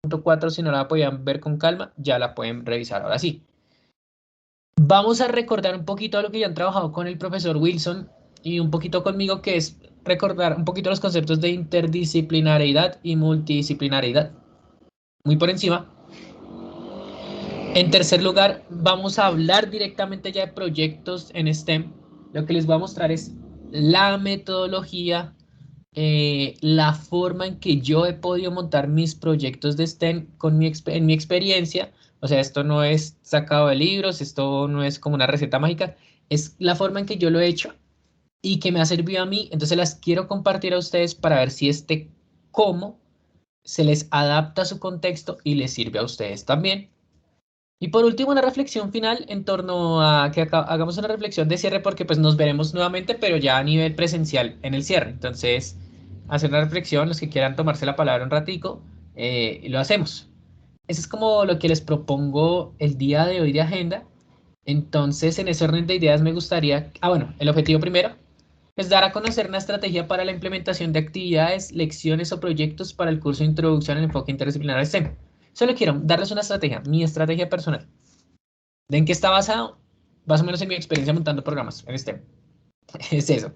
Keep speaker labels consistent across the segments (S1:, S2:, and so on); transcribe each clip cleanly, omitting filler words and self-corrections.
S1: 4, si no la podían ver con calma, ya la pueden revisar ahora sí. Vamos a recordar un poquito lo que ya han trabajado con el profesor Wilson y un poquito conmigo, que es recordar un poquito los conceptos de interdisciplinariedad y multidisciplinariedad. Muy por encima. En tercer lugar, vamos a hablar directamente ya de proyectos en STEM. Lo que les voy a mostrar es la metodología, la forma en que yo he podido montar mis proyectos de STEM en mi experiencia. O sea, esto no es sacado de libros, esto no es como una receta mágica, es la forma en que yo lo he hecho y que me ha servido a mí. Entonces las quiero compartir a ustedes para ver si cómo se les adapta a su contexto y les sirve a ustedes también. Y por último, una reflexión final en torno a que hagamos una reflexión de cierre, porque pues nos veremos nuevamente, pero ya a nivel presencial en el cierre. Entonces, hacer una reflexión, los que quieran tomarse la palabra un ratico, lo hacemos. Eso es como lo que les propongo el día de hoy de agenda. Entonces, en ese orden de ideas me gustaría, bueno, el objetivo primero es dar a conocer una estrategia para la implementación de actividades, lecciones o proyectos para el curso de Introducción al Enfoque Interdisciplinar de STEM. Solo quiero darles una estrategia, mi estrategia personal. ¿De en qué está basado? Más o menos en mi experiencia montando programas en STEM. Es eso.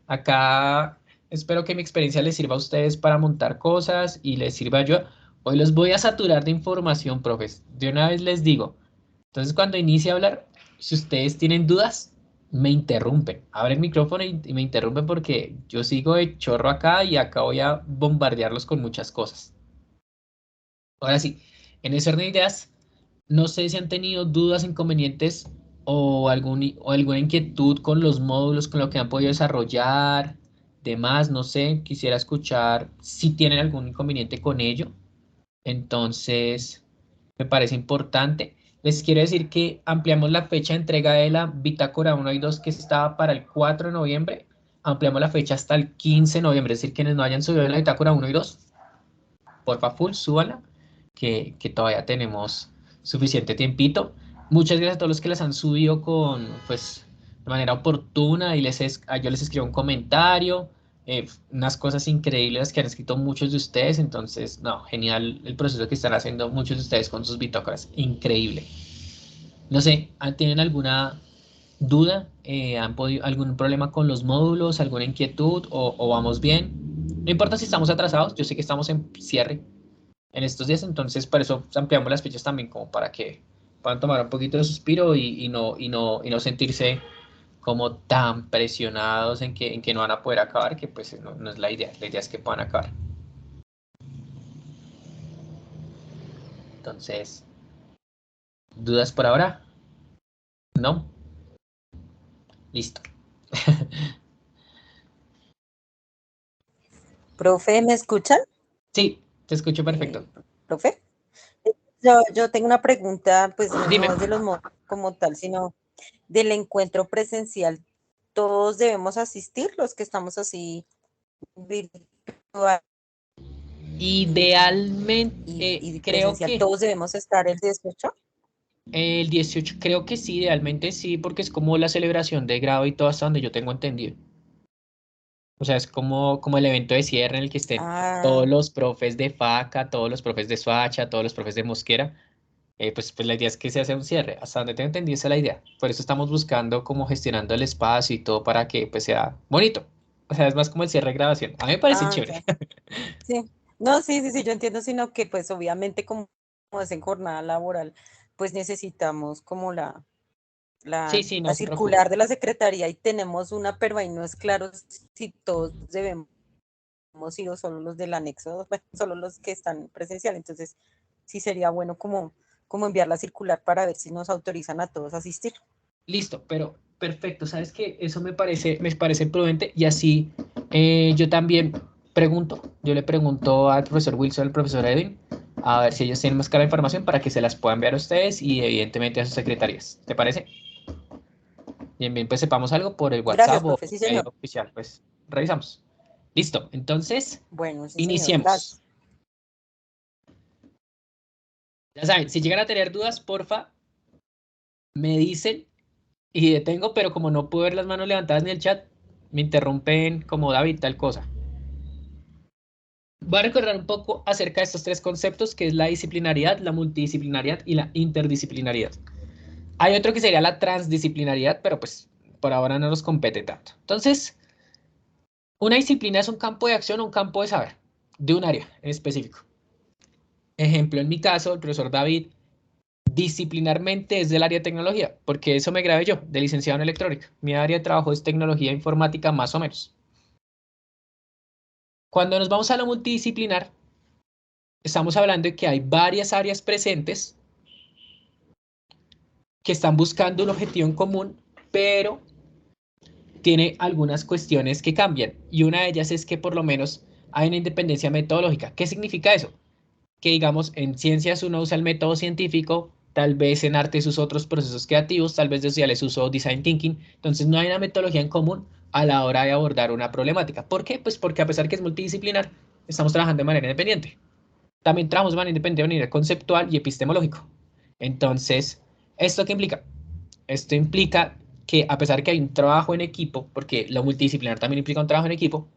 S1: Acá espero que mi experiencia les sirva a ustedes para montar cosas y les sirva yo. Hoy los voy a saturar de información, profes. De una vez les digo. Entonces, cuando inicie a hablar, si ustedes tienen dudas, me interrumpen. Abren el micrófono y me interrumpen, porque yo sigo de chorro acá y acá voy a bombardearlos con muchas cosas. Ahora sí, en ese orden de ideas, no sé si han tenido dudas, inconvenientes o alguna inquietud con los módulos, con lo que han podido desarrollar, demás, no sé, quisiera escuchar si tienen algún inconveniente con ello. Entonces, me parece importante. Les quiero decir que ampliamos la fecha de entrega de la Bitácora 1 y 2, que estaba para el 4 de noviembre. Ampliamos la fecha hasta el 15 de noviembre. Es decir, quienes no hayan subido la Bitácora 1 y 2, porfa, full, súbanla, que todavía tenemos suficiente tiempito. Muchas gracias a todos los que las han subido pues, de manera oportuna, y yo les escribo un comentario, unas cosas increíbles que han escrito muchos de ustedes. Entonces, no, genial el proceso que están haciendo muchos de ustedes con sus bitácoras, increíble. No sé, ¿tienen alguna duda? ¿Han podido algún problema con los módulos, alguna inquietud o vamos bien? No importa si estamos atrasados, yo sé que estamos en cierre en estos días. Entonces por eso ampliamos las fechas también, como para que puedan tomar un poquito de suspiro y no sentirse como tan presionados en que no van a poder acabar, que pues no es la idea es que puedan acabar. Entonces, ¿dudas por ahora? ¿No? Listo.
S2: Profe, ¿me escuchan?
S1: Sí, te escucho perfecto.
S2: Profe, yo tengo una pregunta, pues
S1: Dime.
S2: no es de los módulos como tal, sino del encuentro presencial. ¿Todos debemos asistir, los que estamos así virtual
S1: Idealmente,
S2: y
S1: creo
S2: presencial?
S1: que
S2: ¿Todos debemos estar el 18?
S1: el 18, creo que sí, idealmente sí, porque es como la celebración de grado y todo, hasta donde yo tengo entendido. O sea, es como el evento de cierre en el que estén todos
S2: Ah,
S1: los profes de FACA, todos los profes de Soacha, todos los profes de Mosquera. Pues la idea es que se hace un cierre. Hasta donde tengo entendido, esa es la idea. Por eso estamos buscando como gestionando el espacio y todo para que pues sea bonito. O sea, es más como el cierre de grabación. A mí me parece chévere.
S2: ya. Sí. No, sí, yo entiendo, sino que pues obviamente como es en jornada laboral, pues necesitamos como
S1: Sí, sí, no
S2: la
S1: se preocupe.
S2: circular de la secretaría y tenemos una, pero ahí no es claro si todos debemos ir o solo los del anexo, bueno, solo los que están presencial. Entonces, sí sería bueno como enviar la circular para ver si nos autorizan a todos a asistir.
S1: Listo, pero perfecto. ¿Sabes qué? Eso me parece prudente, y así yo también yo le pregunto al profesor Wilson, al profesor Edwin, a ver si ellos tienen más clara información para que se las puedan enviar a ustedes y evidentemente a sus secretarias. ¿Te parece? Bien, bien, pues sepamos algo por el
S2: Gracias,
S1: WhatsApp o
S2: profe, sí,
S1: medio
S2: señor.
S1: oficial, pues revisamos. Listo, entonces
S2: Bueno, sí, señor,
S1: iniciemos.
S2: gracias.
S1: Ya saben, si llegan a tener dudas, porfa, me dicen y detengo, pero como no puedo ver las manos levantadas ni el chat, me interrumpen como David, tal cosa. Voy a recordar un poco acerca de estos tres conceptos, que es la disciplinariedad, la multidisciplinariedad y la interdisciplinariedad. Hay otro que sería la transdisciplinariedad, pero pues por ahora no nos compete tanto. Entonces, una disciplina es un campo de acción o un campo de saber de un área en específico. Ejemplo, en mi caso, el profesor David, disciplinarmente es del área de tecnología, porque eso me grabé yo, de licenciado en electrónica. Mi área de trabajo es tecnología informática más o menos. Cuando nos vamos a lo multidisciplinar, estamos hablando de que hay varias áreas presentes que están buscando un objetivo en común, pero tiene algunas cuestiones que cambian. Y una de ellas es que por lo menos hay una independencia metodológica. ¿Qué significa eso? Que digamos en ciencias uno usa el método científico, tal vez en artes usa otros procesos creativos, tal vez de sociales uso design thinking. Entonces no hay una metodología en común a la hora de abordar una problemática. ¿Por qué? Pues porque a pesar que es multidisciplinar, estamos trabajando de manera independiente. También trabajamos de manera independiente de manera conceptual y epistemológico. Entonces, ¿esto qué implica? Esto implica que a pesar que hay un trabajo en equipo, porque lo multidisciplinar también implica un trabajo en equipo,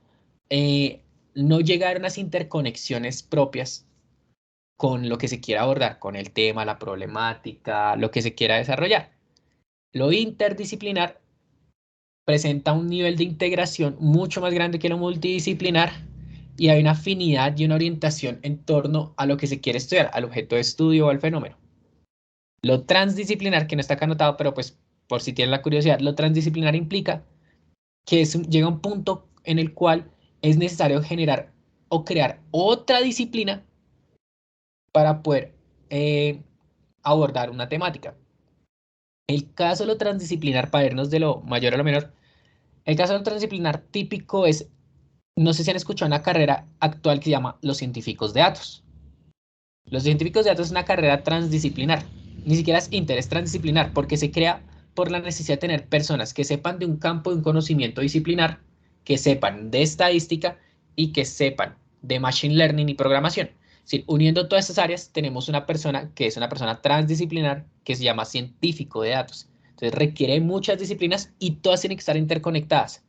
S1: eh, no llegar a unas interconexiones propias con lo que se quiera abordar, con el tema, la problemática, lo que se quiera desarrollar. Lo interdisciplinar presenta un nivel de integración mucho más grande que lo multidisciplinar y hay una afinidad y una orientación en torno a lo que se quiere estudiar, al objeto de estudio o al fenómeno. Lo transdisciplinar, que no está acá anotado, pero pues por si tienen la curiosidad, lo transdisciplinar implica que llega un punto en el cual es necesario generar o crear otra disciplina para poder eh, abordar una temática. El caso de lo transdisciplinar, para irnos de lo mayor a lo menor, el caso de lo transdisciplinar típico es, no sé si han escuchado una carrera actual que se llama los científicos de datos. Los científicos de datos es una carrera transdisciplinar, ni siquiera es es transdisciplinar, porque se crea por la necesidad de tener personas que sepan de un campo de un conocimiento disciplinar, que sepan de estadística y que sepan de machine learning y programación. Es decir, uniendo todas estas áreas, tenemos una persona que es una persona transdisciplinar que se llama científico de datos. Entonces requiere muchas disciplinas y todas tienen que estar interconectadas.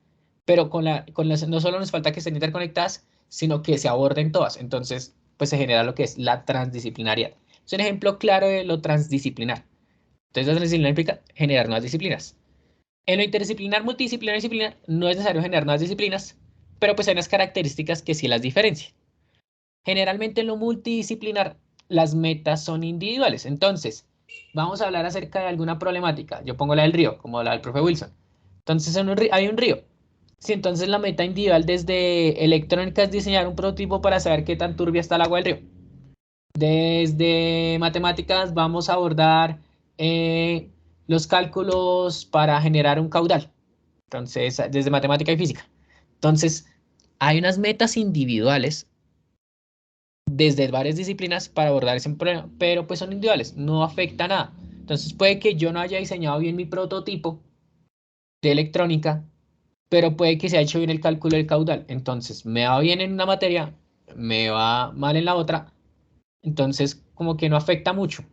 S1: Pero no solo nos falta que estén interconectadas, sino que se aborden todas. Entonces, pues se genera lo que es la transdisciplinariedad. Es un ejemplo claro de lo transdisciplinar. Entonces, la transdisciplinar implica generar nuevas disciplinas. En lo interdisciplinar, multidisciplinar y disciplinar no es necesario generar nuevas disciplinas, pero pues hay unas características que sí las diferencian. Generalmente en lo multidisciplinar, las metas son individuales. Entonces, vamos a hablar acerca de alguna problemática. Yo pongo la del río, como la del profe Wilson. Entonces, hay un río. Si entonces la meta individual desde electrónica es diseñar un prototipo para saber qué tan turbia está el agua del río. Desde matemáticas vamos a abordar eh, los cálculos para generar un caudal. Entonces, desde matemática y física. Entonces, hay unas metas individuales desde varias disciplinas para abordar ese problema, pero pues son individuales, no afecta nada. Entonces, puede que yo no haya diseñado bien mi prototipo de electrónica, pero puede que se haya hecho bien el cálculo del caudal. Entonces, me va bien en una materia, me va mal en la otra, entonces como que no afecta mucho.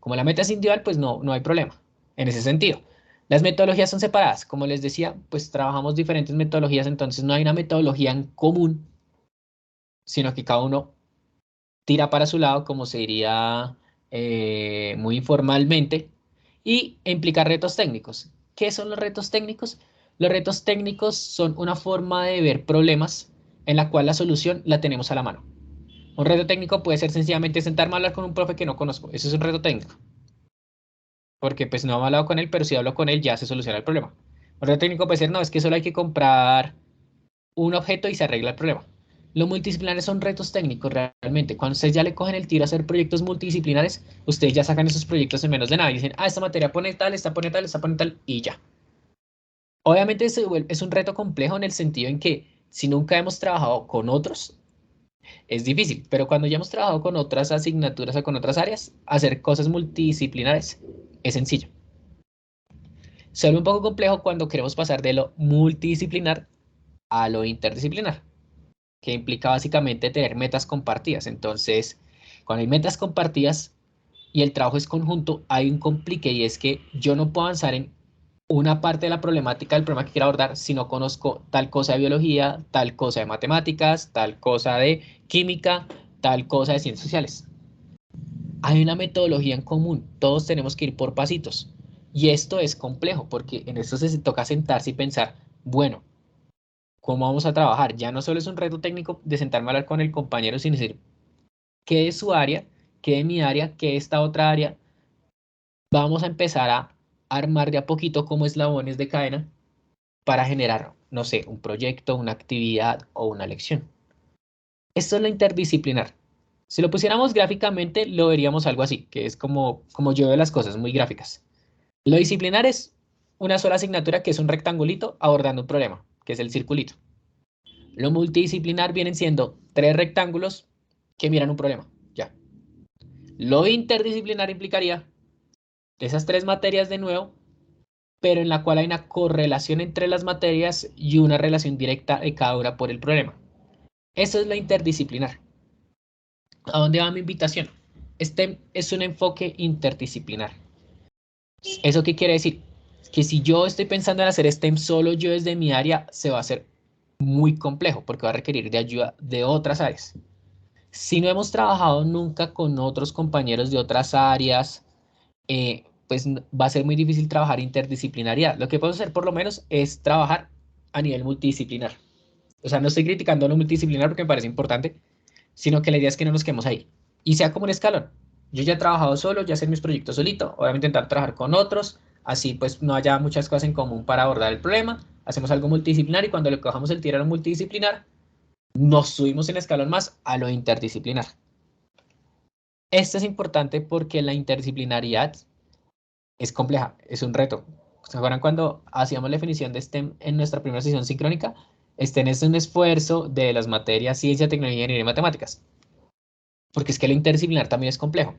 S1: Como la meta es individual, pues no hay problema en ese sentido. Las metodologías son separadas. Como les decía, pues trabajamos diferentes metodologías, entonces no hay una metodología en común, sino que cada uno tira para su lado, como se diría muy informalmente, y implica retos técnicos. ¿Qué son los retos técnicos? Los retos técnicos son una forma de ver problemas en la cual la solución la tenemos a la mano. Un reto técnico puede ser sencillamente sentarme a hablar con un profe que no conozco. Eso es un reto técnico. Porque pues no he hablado con él, pero si hablo con él ya se soluciona el problema. Un reto técnico puede ser, no, es que solo hay que comprar un objeto y se arregla el problema. Los multidisciplinares son retos técnicos realmente. Cuando ustedes ya le cogen el tiro a hacer proyectos multidisciplinares, ustedes ya sacan esos proyectos en menos de nada y dicen, ah, esta materia pone tal, esta pone tal, esta pone tal, y ya. Obviamente es un reto complejo en el sentido en que si nunca hemos trabajado con otros, es difícil, pero cuando ya hemos trabajado con otras asignaturas o con otras áreas, hacer cosas multidisciplinares es sencillo. Se vuelve un poco complejo cuando queremos pasar de lo multidisciplinar a lo interdisciplinar, que implica básicamente tener metas compartidas. Entonces, cuando hay metas compartidas y el trabajo es conjunto, hay un complique y es que yo no puedo avanzar una parte de la problemática del problema que quiero abordar si no conozco tal cosa de biología, tal cosa de matemáticas, tal cosa de química, tal cosa de ciencias sociales. Hay una metodología en común, todos tenemos que ir por pasitos. Y esto es complejo porque en esto se toca sentarse y pensar, bueno, ¿cómo vamos a trabajar? Ya no solo es un reto técnico de sentarme a hablar con el compañero, sino decir, ¿qué es su área? ¿Qué es mi área? ¿Qué es esta otra área? Vamos a empezar a armar de a poquito como eslabones de cadena para generar, no sé, un proyecto, una actividad o una lección. Esto es lo interdisciplinar. Si lo pusiéramos gráficamente, lo veríamos algo así, que es como yo veo las cosas, muy gráficas. Lo disciplinar es una sola asignatura que es un rectangulito abordando un problema, que es el circulito. Lo multidisciplinar vienen siendo tres rectángulos que miran un problema. Ya. Lo interdisciplinar implicaría esas tres materias de nuevo, pero en la cual hay una correlación entre las materias y una relación directa de cada una por el problema. Eso es la interdisciplinar. ¿A dónde va mi invitación? Este es un enfoque interdisciplinar. ¿Eso qué quiere decir? Que si yo estoy pensando en hacer STEM solo yo desde mi área, se va a hacer muy complejo porque va a requerir de ayuda de otras áreas. Si no hemos trabajado nunca con otros compañeros de otras áreas, pues va a ser muy difícil trabajar interdisciplinariedad. Lo que podemos hacer por lo menos es trabajar a nivel multidisciplinar. O sea, no estoy criticando lo multidisciplinar porque me parece importante, sino que la idea es que no nos quedemos ahí. Y sea como un escalón. Yo ya he trabajado solo, ya hacer mis proyectos solito, voy a intentar trabajar con otros, así pues no haya muchas cosas en común para abordar el problema, hacemos algo multidisciplinar y cuando le cojamos el tiro a lo multidisciplinar, nos subimos en escalón más a lo interdisciplinar. Esto es importante porque la interdisciplinariedad es compleja, es un reto. ¿Se acuerdan cuando hacíamos la definición de STEM en nuestra primera sesión sincrónica? STEM es un esfuerzo de las materias ciencia, tecnología, ingeniería y matemáticas. Porque es que lo interdisciplinar también es complejo.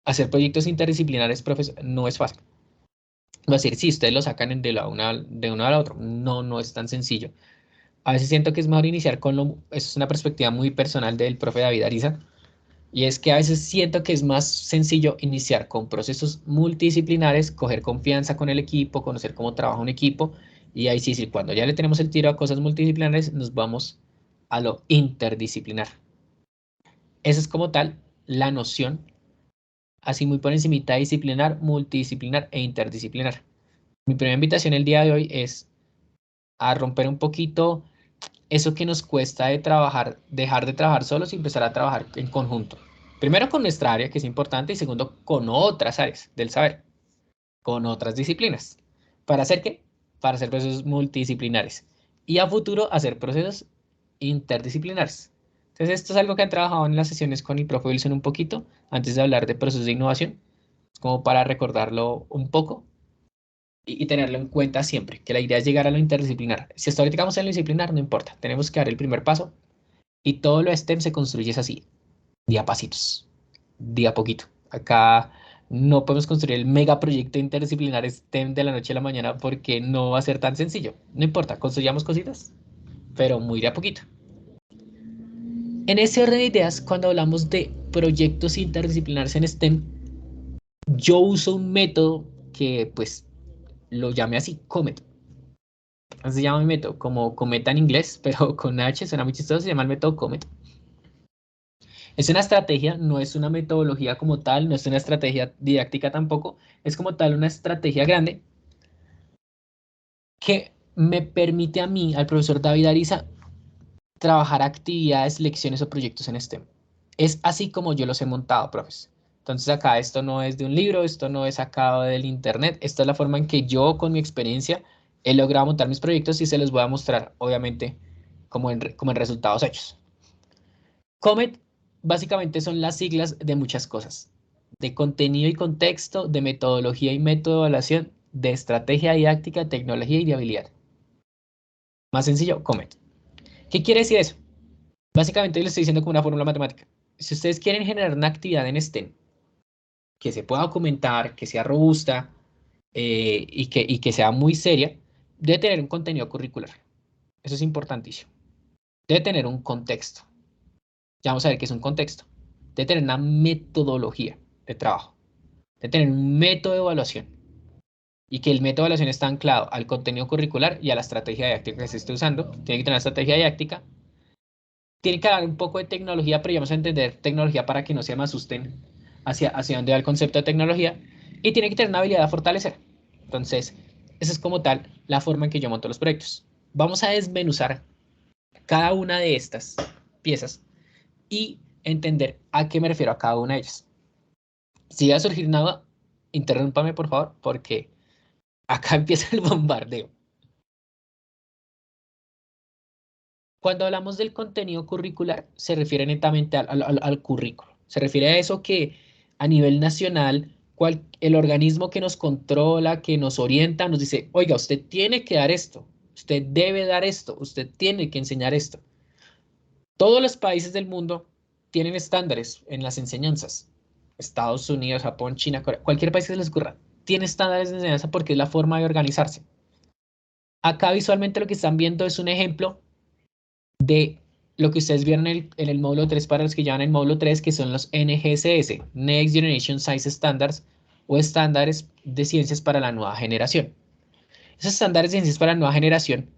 S1: Hacer proyectos interdisciplinares no es fácil. Va a decir, si ustedes lo sacan de uno a la otro, no es tan sencillo. A veces siento que es mejor iniciar eso es una perspectiva muy personal del profe David Ariza, y es que a veces siento que es más sencillo iniciar con procesos multidisciplinares, coger confianza con el equipo, conocer cómo trabaja un equipo, y ahí sí, cuando ya le tenemos el tiro a cosas multidisciplinares, nos vamos a lo interdisciplinar. Esa es como tal la noción así muy por encimita, disciplinar, multidisciplinar e interdisciplinar. Mi primera invitación el día de hoy es a romper un poquito eso que nos cuesta de trabajar, dejar de trabajar solos y empezar a trabajar en conjunto. Primero con nuestra área, que es importante, y segundo con otras áreas del saber, con otras disciplinas. ¿Para hacer qué? Para hacer procesos multidisciplinares. Y a futuro hacer procesos interdisciplinares. Entonces, esto es algo que han trabajado en las sesiones con el profe Wilson un poquito, antes de hablar de procesos de innovación, como para recordarlo un poco y tenerlo en cuenta siempre, que la idea es llegar a lo interdisciplinar. Si hasta ahorita vamos en lo disciplinar, no importa, tenemos que dar el primer paso y todo lo STEM se construye es así, día a pasitos, día a poquito. Acá no podemos construir el megaproyecto interdisciplinar STEM de la noche a la mañana porque no va a ser tan sencillo. No importa, construyamos cositas, pero muy de a poquito. En ese orden de ideas, cuando hablamos de proyectos interdisciplinares en STEM, yo uso un método que pues lo llamé así, COMET. Así se llama mi método, como cometa en inglés, pero con H suena muy chistoso, se llama el método COMET. Es una estrategia, no es una metodología como tal, no es una estrategia didáctica tampoco, es como tal una estrategia grande que me permite a mí, al profesor David Ariza, trabajar actividades, lecciones o proyectos en STEM. Es así como yo los he montado, profes. Entonces acá esto no es de un libro, esto no es sacado del internet, esta es la forma en que yo con mi experiencia he logrado montar mis proyectos y se los voy a mostrar, obviamente, como en resultados hechos. COMET básicamente son las siglas de muchas cosas, de contenido y contexto, de metodología y método de evaluación, de estrategia didáctica, tecnología y de habilidad. Más sencillo, COMET. ¿Qué quiere decir eso? Básicamente le estoy diciendo como una fórmula matemática. Si ustedes quieren generar una actividad en STEM que se pueda documentar, que sea robusta y que sea muy seria, debe tener un contenido curricular. Eso es importantísimo. Debe tener un contexto. Ya vamos a ver qué es un contexto. Debe tener una metodología de trabajo. Debe tener un método de evaluación. y que el método de evaluación está anclado al contenido curricular y a la estrategia didáctica que se esté usando. Tiene que tener una estrategia didáctica. Tiene que dar un poco de tecnología, pero ya vamos a entender tecnología para que no se me asusten hacia dónde va el concepto de tecnología. Y tiene que tener una habilidad a fortalecer. Entonces, esa es como tal la forma en que yo monto los proyectos. Vamos a desmenuzar cada una de estas piezas y entender a qué me refiero a cada una de ellas. Si va a surgir nada, interrúmpame por favor, porque acá empieza el bombardeo. Cuando hablamos del contenido curricular, se refiere netamente al currículo. Se refiere a eso que a nivel nacional, el organismo que nos controla, que nos orienta, nos dice, oiga, usted tiene que dar esto, usted debe dar esto, usted tiene que enseñar esto. Todos los países del mundo tienen estándares en las enseñanzas. Estados Unidos, Japón, China, Corea, cualquier país que se les ocurra, tiene estándares de enseñanza porque es la forma de organizarse. Acá visualmente lo que están viendo es un ejemplo de lo que ustedes vieron en el módulo 3 para los que llevan el módulo 3, que son los NGSS, Next Generation Science Standards, o estándares de ciencias para la nueva generación. Esos estándares de ciencias para la nueva generación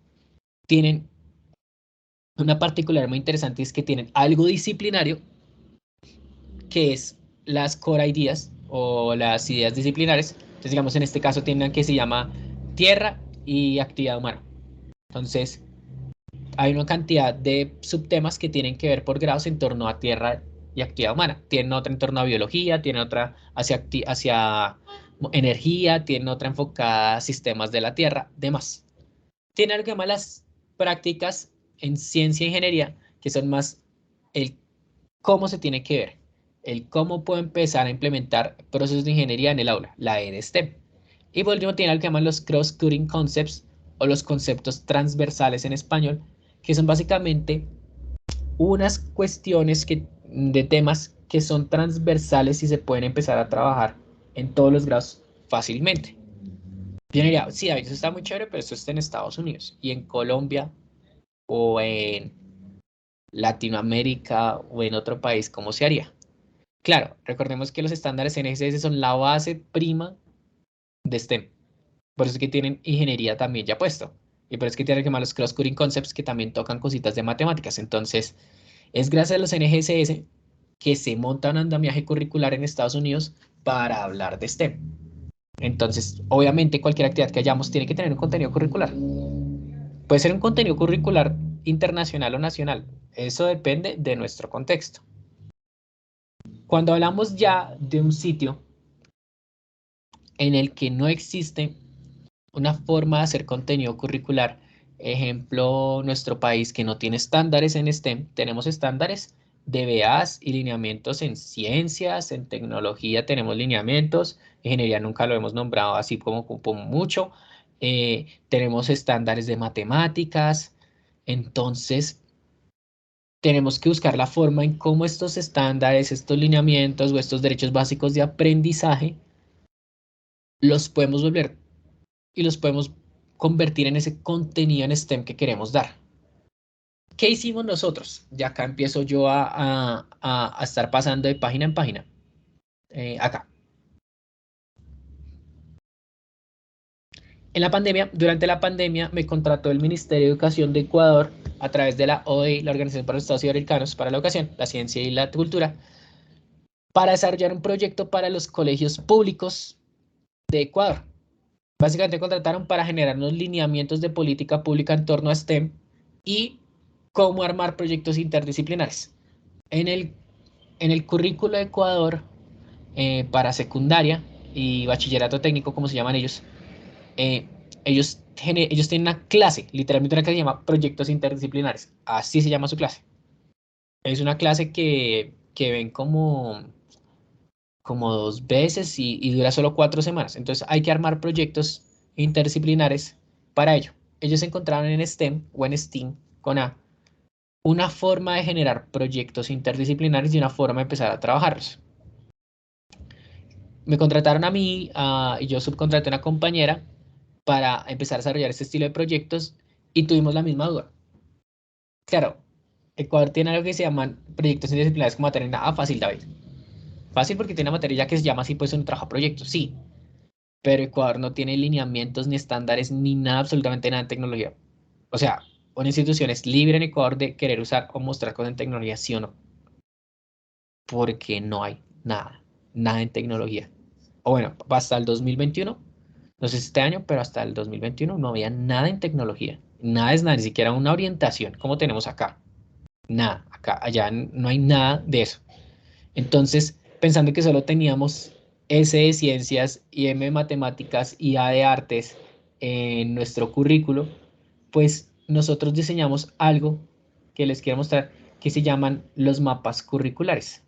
S1: tienen una particularidad muy interesante, es que tienen algo disciplinario, que es las core ideas o las ideas disciplinares. Entonces, digamos, en este caso tienen una que se llama tierra y actividad humana. Entonces, hay una cantidad de subtemas que tienen que ver por grados en torno a tierra y actividad humana. Tienen otra en torno a biología, tienen otra hacia energía, tienen otra enfocada a sistemas de la tierra, demás. Tiene algo que llama las prácticas en ciencia e ingeniería, que son más el cómo se tiene que ver, el cómo puedo empezar a implementar procesos de ingeniería en el aula, la E de STEM. Y por último tiene algo que llaman los cross-cutting concepts o los conceptos transversales en español, que son básicamente unas cuestiones de temas que son transversales y se pueden empezar a trabajar en todos los grados fácilmente. Yo diría, sí, David, eso está muy chévere, pero esto está en Estados Unidos y en Colombia o en Latinoamérica o en otro país, ¿cómo se haría? Claro, recordemos que los estándares NSS son la base prima de STEM. Por eso es que tienen ingeniería también ya puesto. Y por eso es que tienen que llamar los cross-cutting concepts que también tocan cositas de matemáticas. Entonces, es gracias a los NGSS que se monta un andamiaje curricular en Estados Unidos para hablar de STEM. Entonces, obviamente, cualquier actividad que hayamos tiene que tener un contenido curricular. Puede ser un contenido curricular internacional o nacional. Eso depende de nuestro contexto. Cuando hablamos ya de un sitio en el que no existe una forma de hacer contenido curricular, ejemplo, nuestro país que no tiene estándares en STEM, tenemos estándares de BAs y lineamientos en ciencias, en tecnología tenemos lineamientos, ingeniería nunca lo hemos nombrado así como mucho, tenemos estándares de matemáticas, entonces tenemos que buscar la forma en cómo estos estándares, estos lineamientos o estos derechos básicos de aprendizaje los podemos volver y los podemos convertir en ese contenido en STEM que queremos dar. ¿Qué hicimos nosotros? Y acá empiezo yo a estar pasando de página en página. Acá. En la pandemia, durante la pandemia, me contrató el Ministerio de Educación de Ecuador a través de la OEI, la Organización para los Estados Iberoamericanos para la Educación, la Ciencia y la Cultura, para desarrollar un proyecto para los colegios públicos de Ecuador. Básicamente contrataron para generar unos lineamientos de política pública en torno a STEM y cómo armar proyectos interdisciplinares. En el, en el currículo de Ecuador para secundaria y bachillerato técnico, como se llaman ellos, eh, ellos tienen una clase, literalmente una clase que se llama proyectos interdisciplinares. Así se llama su clase. Es una clase que ven como dos veces y dura solo 4 semanas. Entonces hay que armar proyectos interdisciplinares para ello. Ellos encontraron en STEM o en STEAM con A una forma de generar proyectos interdisciplinares y una forma de empezar a trabajarlos. Me contrataron a mí y yo subcontraté a una compañera para empezar a desarrollar este estilo de proyectos y tuvimos la misma duda. Claro, Ecuador tiene algo que se llaman proyectos interdisciplinares como materia. Fácil, David. Fácil porque tiene una materia ya que se llama así, pues un trabajo a proyectos, sí. pero Ecuador no tiene lineamientos ni estándares ni nada, absolutamente nada en tecnología. O sea, una institución es libre en Ecuador de querer usar o mostrar cosas en tecnología, sí o no, porque no hay nada, nada en tecnología. O bueno, hasta el 2021, no sé si este año, pero hasta el 2021 no había nada en tecnología. Nada es nada, ni siquiera una orientación como tenemos acá. Nada, acá, allá no hay nada de eso. Entonces, pensando que solo teníamos S de ciencias y M de matemáticas y A de artes en nuestro currículo, pues nosotros diseñamos algo que les quiero mostrar que se llaman los mapas curriculares.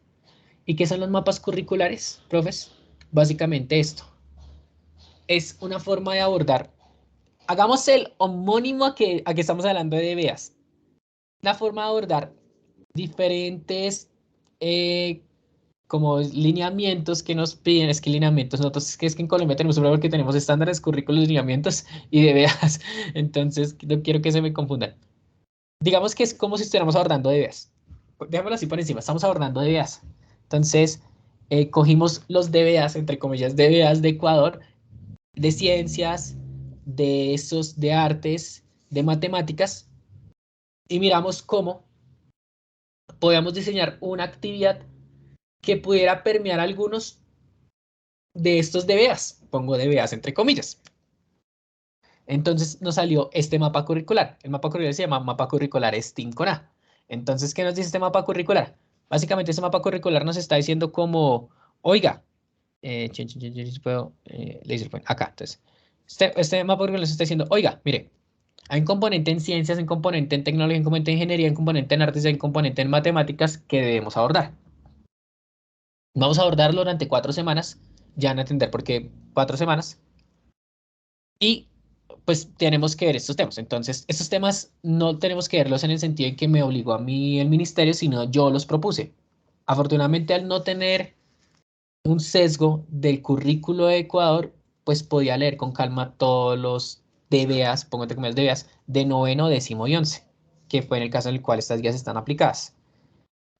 S1: ¿Y qué son los mapas curriculares, profes? Básicamente esto. Es una forma de abordar. Hagamos el homónimo a que estamos hablando de DBAs. La forma de abordar diferentes como lineamientos que nos piden. Es que lineamientos, nosotros es que en Colombia tenemos un problema porque tenemos estándares, currículos, lineamientos y DBAs. Entonces, no quiero que se me confundan. Digamos que es como si estuviéramos abordando DBAs. Dejémoslo así por encima, estamos abordando DBAs. Entonces, cogimos los DBAs, entre comillas, DBAs de Ecuador, de ciencias, de esos, de artes, de matemáticas, y miramos cómo podíamos diseñar una actividad que pudiera permear algunos de estos DBAs. Pongo DBAs entre comillas. Entonces nos salió este mapa curricular. El mapa curricular se llama mapa curricular STEAM con A. Entonces, ¿qué nos dice este mapa curricular? Básicamente, este mapa curricular nos está diciendo como, oiga, puedo, acá, entonces, este mapa curricular nos está diciendo, oiga, mire, hay un componente en ciencias, hay un componente en tecnología, hay un componente en ingeniería, hay un componente en artes, hay un componente en matemáticas que debemos abordar. Vamos a abordarlo durante 4 semanas, ya van a entender por qué 4 semanas, y pues tenemos que ver estos temas. Entonces, estos temas no tenemos que verlos en el sentido en que me obligó a mí el ministerio, sino yo los propuse. Afortunadamente, al no tener un sesgo del currículo de Ecuador, pues podía leer con calma todos los DBAs, pongo entre comillas DBAs, de noveno, décimo y 11, que fue en el caso en el cual estas guías están aplicadas.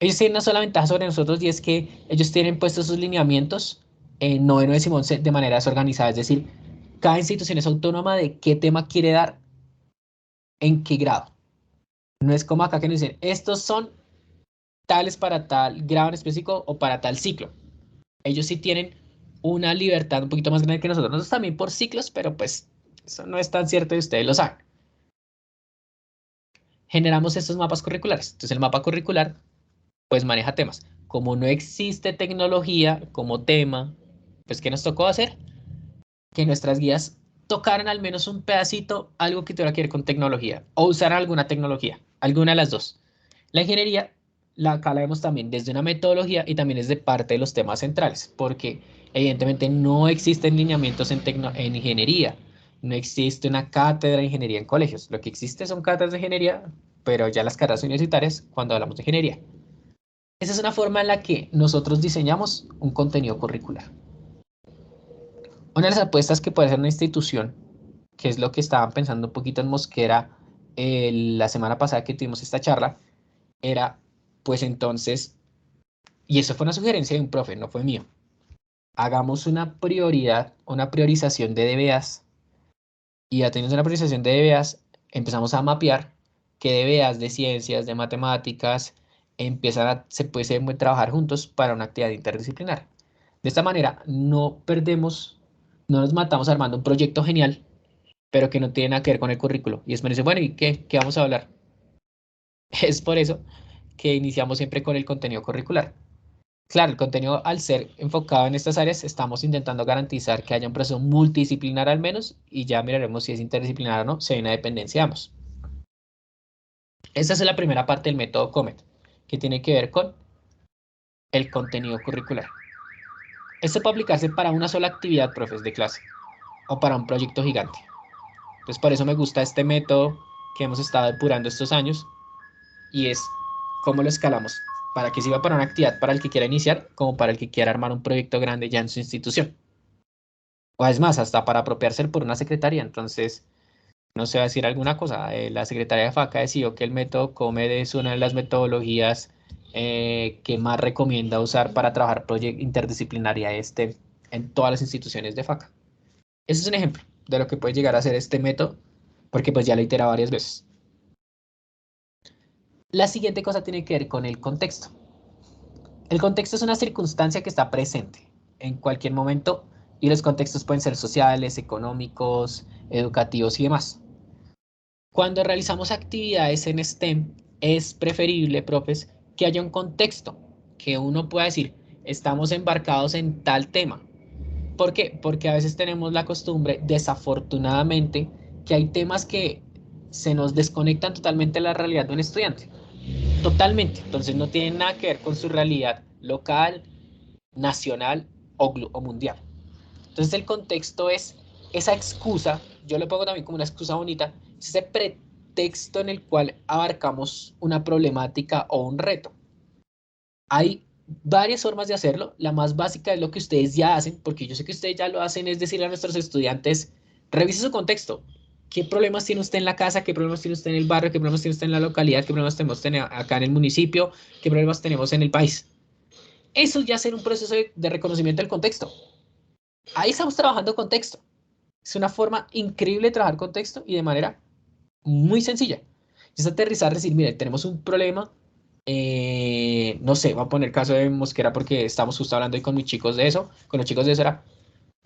S1: Ellos tienen una sola ventaja sobre nosotros y es que ellos tienen puestos sus lineamientos en noveno, décimo, 11 de manera desorganizada, es decir, cada institución es autónoma de qué tema quiere dar, en qué grado. No es como acá que nos dicen, estos son tales para tal grado en específico o para tal ciclo. Ellos sí tienen una libertad un poquito más grande que nosotros. Nosotros también por ciclos, pero pues eso no es tan cierto y ustedes lo saben. Generamos estos mapas curriculares. Entonces el mapa curricular pues maneja temas. Como no existe tecnología como tema, pues ¿qué nos tocó hacer? Que nuestras guías tocaran al menos un pedacito, algo que tuviera que ver con tecnología o usar alguna tecnología, alguna de las dos. La ingeniería, acá la vemos también desde una metodología y también es de parte de los temas centrales, porque evidentemente no existen lineamientos en ingeniería, no existe una cátedra de ingeniería en colegios, lo que existe son cátedras de ingeniería, pero ya las carreras universitarias cuando hablamos de ingeniería. Esa es una forma en la que nosotros diseñamos un contenido curricular. Una de las apuestas que puede hacer una institución, que es lo que estaban pensando un poquito en Mosquera la semana pasada que tuvimos esta charla, era, pues entonces, y eso fue una sugerencia de un profe, no fue mío, hagamos una prioridad, una priorización de DBAs, y ya teniendo una priorización de DBAs, empezamos a mapear qué DBAs de ciencias, de matemáticas, se puede trabajar juntos para una actividad interdisciplinar. De esta manera, no perdemos, no nos matamos armando un proyecto genial pero que no tiene nada que ver con el currículo. Y después me dice, bueno, ¿y qué? ¿Qué vamos a hablar? Es por eso que iniciamos siempre con el contenido curricular. Claro, el contenido al ser enfocado en estas áreas, estamos intentando garantizar que haya un proceso multidisciplinar al menos y ya miraremos si es interdisciplinar o no, si hay una dependencia de ambos. Esta es la primera parte del método COMET, que tiene que ver con el contenido curricular. Esto puede aplicarse para una sola actividad, profes, de clase o para un proyecto gigante. Entonces, por eso me gusta este método que hemos estado depurando estos años y es cómo lo escalamos para que sirva para una actividad para el que quiera iniciar como para el que quiera armar un proyecto grande ya en su institución. O es más, hasta para apropiarse por una secretaría. Entonces, no sé, va a decir alguna cosa. La secretaría de FACA decidió que el método COMED es una de las metodologías que más recomienda usar para trabajar proyecto interdisciplinaria en todas las instituciones de FACA. Ese es un ejemplo de lo que puede llegar a ser este método, porque pues ya lo he iterado varias veces. La siguiente cosa tiene que ver con el contexto. El contexto es una circunstancia que está presente en cualquier momento y los contextos pueden ser sociales, económicos, educativos y demás. Cuando realizamos actividades en STEM, es preferible, profes, que haya un contexto, que uno pueda decir, estamos embarcados en tal tema. ¿Por qué? Porque a veces tenemos la costumbre, desafortunadamente, que hay temas que se nos desconectan totalmente de la realidad de un estudiante. Totalmente. Entonces no tienen nada que ver con su realidad local, nacional o mundial. Entonces el contexto es esa excusa, yo lo pongo también como una excusa bonita, es ese pretexto en el cual abarcamos una problemática o un reto. Hay varias formas de hacerlo. La más básica es lo que ustedes ya hacen, porque yo sé que ustedes ya lo hacen, es decirle a nuestros estudiantes, revise su contexto. ¿Qué problemas tiene usted en la casa? ¿Qué problemas tiene usted en el barrio? ¿Qué problemas tiene usted en la localidad? ¿Qué problemas tenemos acá en el municipio? ¿Qué problemas tenemos en el país? Eso ya será un proceso de reconocimiento del contexto. Ahí estamos trabajando contexto. Es una forma increíble de trabajar contexto y de manera muy sencilla. Es aterrizar, decir, mire, tenemos un problema, no sé, voy a poner caso de Mosquera porque estamos justo hablando hoy con mis chicos de eso, con los chicos de eso era,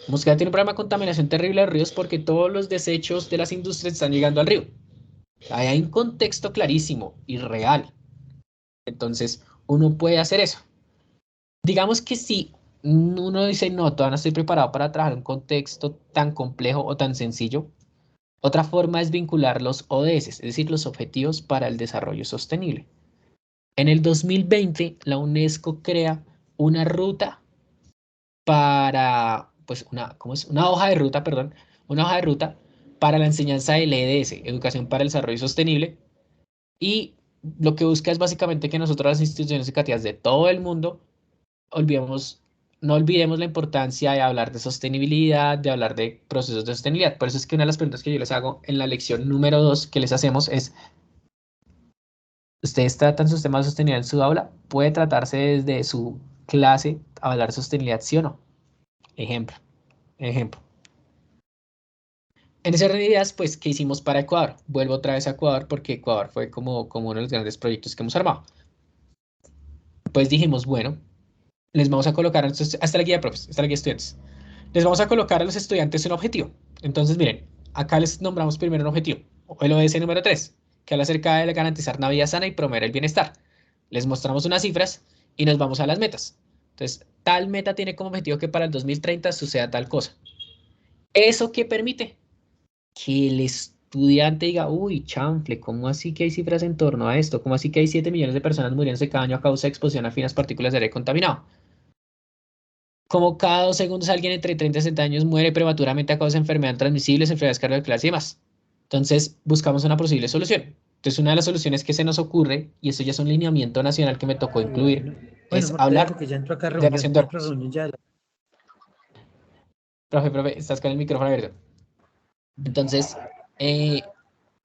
S1: Mosquera tiene un problema de contaminación terrible de ríos porque todos los desechos de las industrias están llegando al río. Ahí hay un contexto clarísimo y real. Entonces, uno puede hacer eso. Digamos que si uno dice, no, todavía no estoy preparado para trabajar un contexto tan complejo o tan sencillo, otra forma es vincular los ODS, es decir, los Objetivos para el Desarrollo Sostenible. En el 2020, la UNESCO crea una ruta para, pues, ¿cómo es? Una hoja de ruta, perdón, una hoja de ruta para la enseñanza del EDS, Educación para el Desarrollo Sostenible, y lo que busca es básicamente que nosotros, las instituciones educativas de todo el mundo, olvidemos, no olvidemos la importancia de hablar de sostenibilidad, de hablar de procesos de sostenibilidad. Por eso es que una de las preguntas que yo les hago en la lección número 2 que les hacemos es, ¿ustedes tratan sus temas de sostenibilidad en su aula? ¿Puede tratarse desde su clase hablar de sostenibilidad, sí o no? Ejemplo, ejemplo. En ese orden de ideas, pues, ¿qué hicimos para Ecuador? Vuelvo otra vez a Ecuador porque Ecuador fue como uno de los grandes proyectos que hemos armado. Pues dijimos, bueno, les vamos a colocar, hasta la guía de profes, hasta la guía de estudiantes. Les vamos a colocar a los estudiantes un objetivo. Entonces, miren, acá les nombramos primero un objetivo, o el ODS número 3, que habla acerca de garantizar una vida sana y promover el bienestar. Les mostramos unas cifras y nos vamos a las metas. Entonces, tal meta tiene como objetivo que para el 2030 suceda tal cosa. ¿Eso qué permite? Que el estudiante diga, uy, chanfle, ¿cómo así que hay cifras en torno a esto? ¿Cómo así que hay 7 millones de personas muriéndose cada año a causa de exposición a finas partículas de aire contaminado? Como cada 2 segundos alguien entre 30 y 60 años muere prematuramente a causa de enfermedades transmisibles, enfermedades cardiovasculares y demás. Entonces, buscamos una posible solución. Entonces, una de las soluciones que se nos ocurre, y esto ya es un lineamiento nacional que me tocó incluir,
S3: Bueno, bueno,
S1: es
S3: Jorge, te dejo
S1: hablar
S3: que ya entro acá a
S1: de donación
S3: reunión.
S1: de
S3: Entro a
S1: órganos.
S3: reunión ya.
S1: Profe, estás con el micrófono abierto. Entonces, una de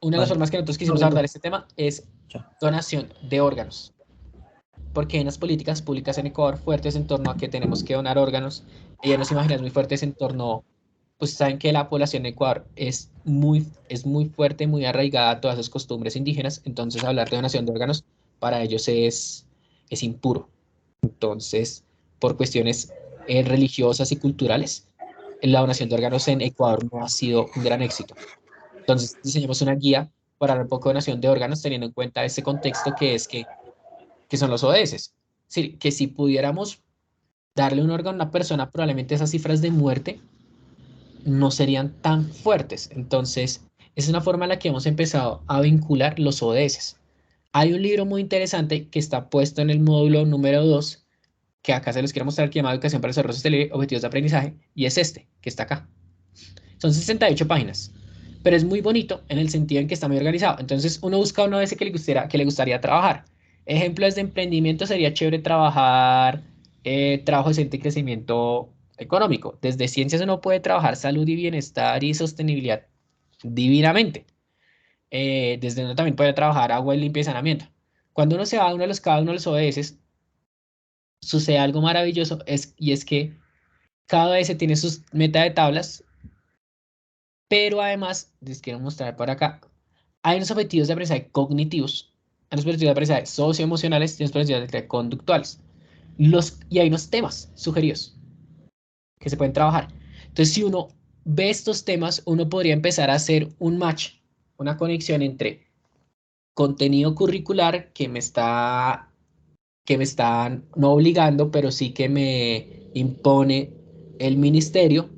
S1: las
S3: Vale,
S1: formas que nosotros
S3: no
S1: quisimos abordar
S3: vengo.
S1: este tema es
S3: Chao.
S1: donación de órganos. Porque hay unas políticas públicas en Ecuador fuertes en torno a que tenemos que donar órganos. Y hay unas imágenes muy fuertes en torno, pues saben que la población de Ecuador es muy fuerte, muy arraigada a todas esas costumbres indígenas. Entonces, hablar de donación de órganos para ellos es impuro. Entonces, por cuestiones religiosas y culturales, la donación de órganos en Ecuador no ha sido un gran éxito. Entonces, diseñamos una guía para hablar un poco de donación de órganos, teniendo en cuenta ese contexto que son los ODS. Es decir, que si pudiéramos darle un órgano a una persona, probablemente esas cifras de muerte no serían tan fuertes. Entonces, es una forma en la que hemos empezado a vincular los ODS. Hay un libro muy interesante que está puesto en el módulo número 2 que acá se los quiero mostrar, que se llama Educación para el Desarrollo Sostenible, Objetivos de Aprendizaje, y es este, que está acá. Son 68 páginas, pero es muy bonito en el sentido en que está muy organizado. Entonces, uno busca uno de ese que le gustaría trabajar. Ejemplos de emprendimiento sería chévere trabajar trabajo decente y crecimiento económico. Desde ciencias uno puede trabajar salud y bienestar y sostenibilidad divinamente. Desde uno también puede trabajar agua y limpia y saneamiento. Cuando uno se va a cada uno de los ODS, sucede algo maravilloso y es que cada ODS tiene sus meta de tablas Pero además, les quiero mostrar por acá, hay unos objetivos de aprendizaje cognitivos, hay unos objetivos de aprendizaje socioemocionales y unos objetivos de aprendizaje conductuales. Y hay unos temas sugeridos que se pueden trabajar. Entonces, si uno ve estos temas, uno podría empezar a hacer un match, una conexión entre contenido curricular que me están no obligando, pero sí que me impone el ministerio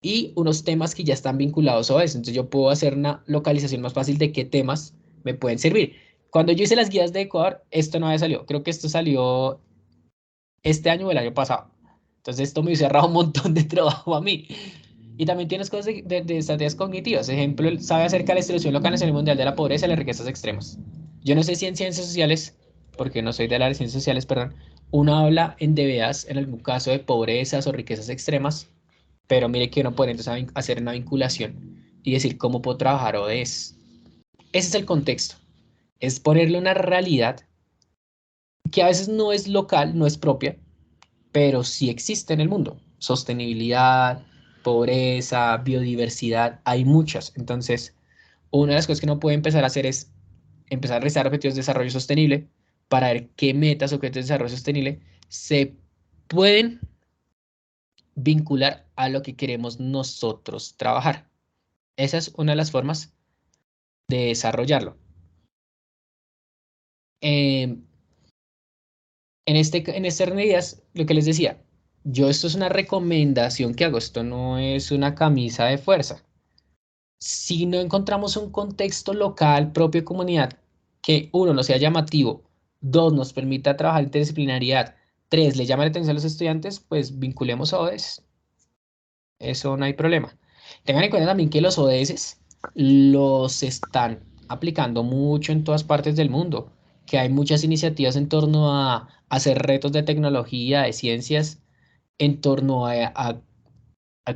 S1: y unos temas que ya están vinculados a eso. Entonces yo puedo hacer una localización más fácil de qué temas me pueden servir. Cuando yo hice las guías de Ecuador, esto no había salido. Creo que esto salió este año o el año pasado. Entonces esto me hubiese ahorrado un montón de trabajo a mí. Y también tienes cosas de estrategias cognitivas. Ejemplo, sabe acerca de la distribución local nacional y mundial de la pobreza y las riquezas extremas. Yo no sé si en ciencias sociales, porque no soy de las ciencias sociales, perdón, uno habla en DBAs en algún caso de pobrezas o riquezas extremas, pero mire que uno puede entonces hacer una vinculación y decir cómo puedo trabajar ODS. Ese es el contexto. Es ponerle una realidad que a veces no es local, no es propia, pero sí existe en el mundo. Sostenibilidad, pobreza, biodiversidad, hay muchas. Entonces, una de las cosas que uno puede empezar a hacer es empezar a realizar objetivos de desarrollo sostenible para ver qué metas, objetivos de desarrollo sostenible se pueden vincular a lo que queremos nosotros trabajar. Esa es una de las formas de desarrollarlo. En este orden de ideas, lo que les decía, esto es una recomendación que hago, esto no es una camisa de fuerza. Si no encontramos un contexto local, propio de comunidad, que uno, no sea llamativo, dos, nos permita trabajar interdisciplinariedad, tres, le llama la atención a los estudiantes, pues vinculemos a ODS. Eso no hay problema. Tengan en cuenta también que los ODS los están aplicando mucho en todas partes del mundo, que hay muchas iniciativas en torno a hacer retos de tecnología, de ciencias, en torno al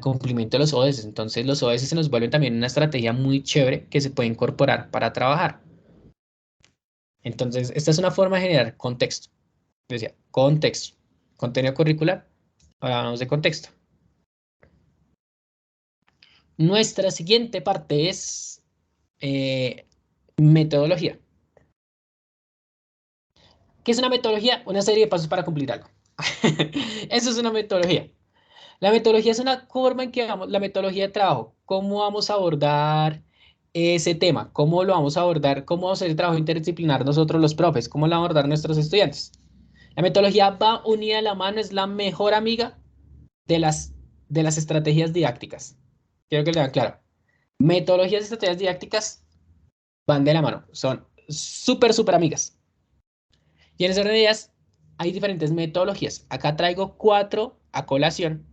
S1: cumplimiento de los ODS. Entonces los ODS se nos vuelven también una estrategia muy chévere que se puede incorporar para trabajar. Entonces, esta es una forma de generar contexto. Decía, contexto. Contenido curricular. Ahora hablamos de contexto. Nuestra siguiente parte es metodología. ¿Qué es una metodología? Una serie de pasos para cumplir algo. Eso es una metodología. La metodología es una forma en que vamos, la metodología de trabajo, cómo vamos a abordar ese tema, cómo lo vamos a abordar, cómo vamos a hacer el trabajo interdisciplinar nosotros los profes, cómo lo van a abordar nuestros estudiantes. La metodología va unida a la mano, es la mejor amiga de las estrategias didácticas. Quiero que lo vean claro. Metodologías y estrategias didácticas van de la mano, son súper, súper amigas. Y en esas ideas hay diferentes metodologías. Acá traigo 4 a colación,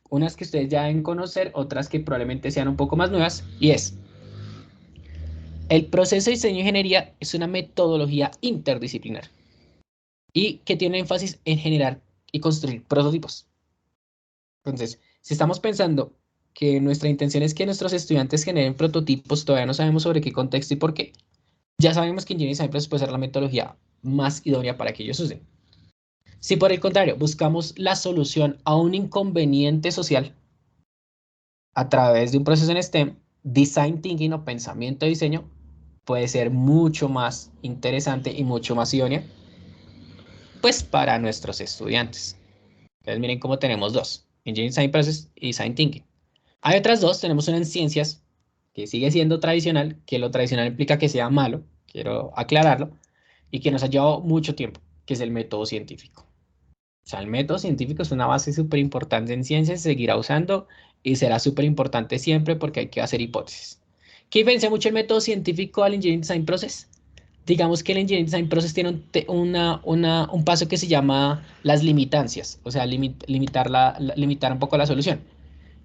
S1: unas que ustedes ya deben conocer, otras que probablemente sean un poco más nuevas, y es, el proceso de diseño de ingeniería es una metodología interdisciplinar y que tiene énfasis en generar y construir prototipos. Entonces, si estamos pensando que nuestra intención es que nuestros estudiantes generen prototipos, todavía no sabemos sobre qué contexto y por qué, ya sabemos que Engineering Design Process puede ser la metodología más idónea para que ellos usen. Si por el contrario buscamos la solución a un inconveniente social a través de un proceso en STEM, Design Thinking o pensamiento de diseño puede ser mucho más interesante y mucho más idónea, pues para nuestros estudiantes. Entonces miren cómo tenemos dos, Engineering Design Process y Design Thinking. Hay otras dos, tenemos una en ciencias, que sigue siendo tradicional, que lo tradicional implica que sea malo, quiero aclararlo, y que nos ha llevado mucho tiempo, que es el método científico. O sea, el método científico es una base súper importante en ciencias, se seguirá usando y será súper importante siempre porque hay que hacer hipótesis. ¿Qué diferencia mucho el método científico al Engineering Design Process? Digamos que el Engineering Design Process tiene un paso que se llama las limitancias, o sea, limitar un poco la solución.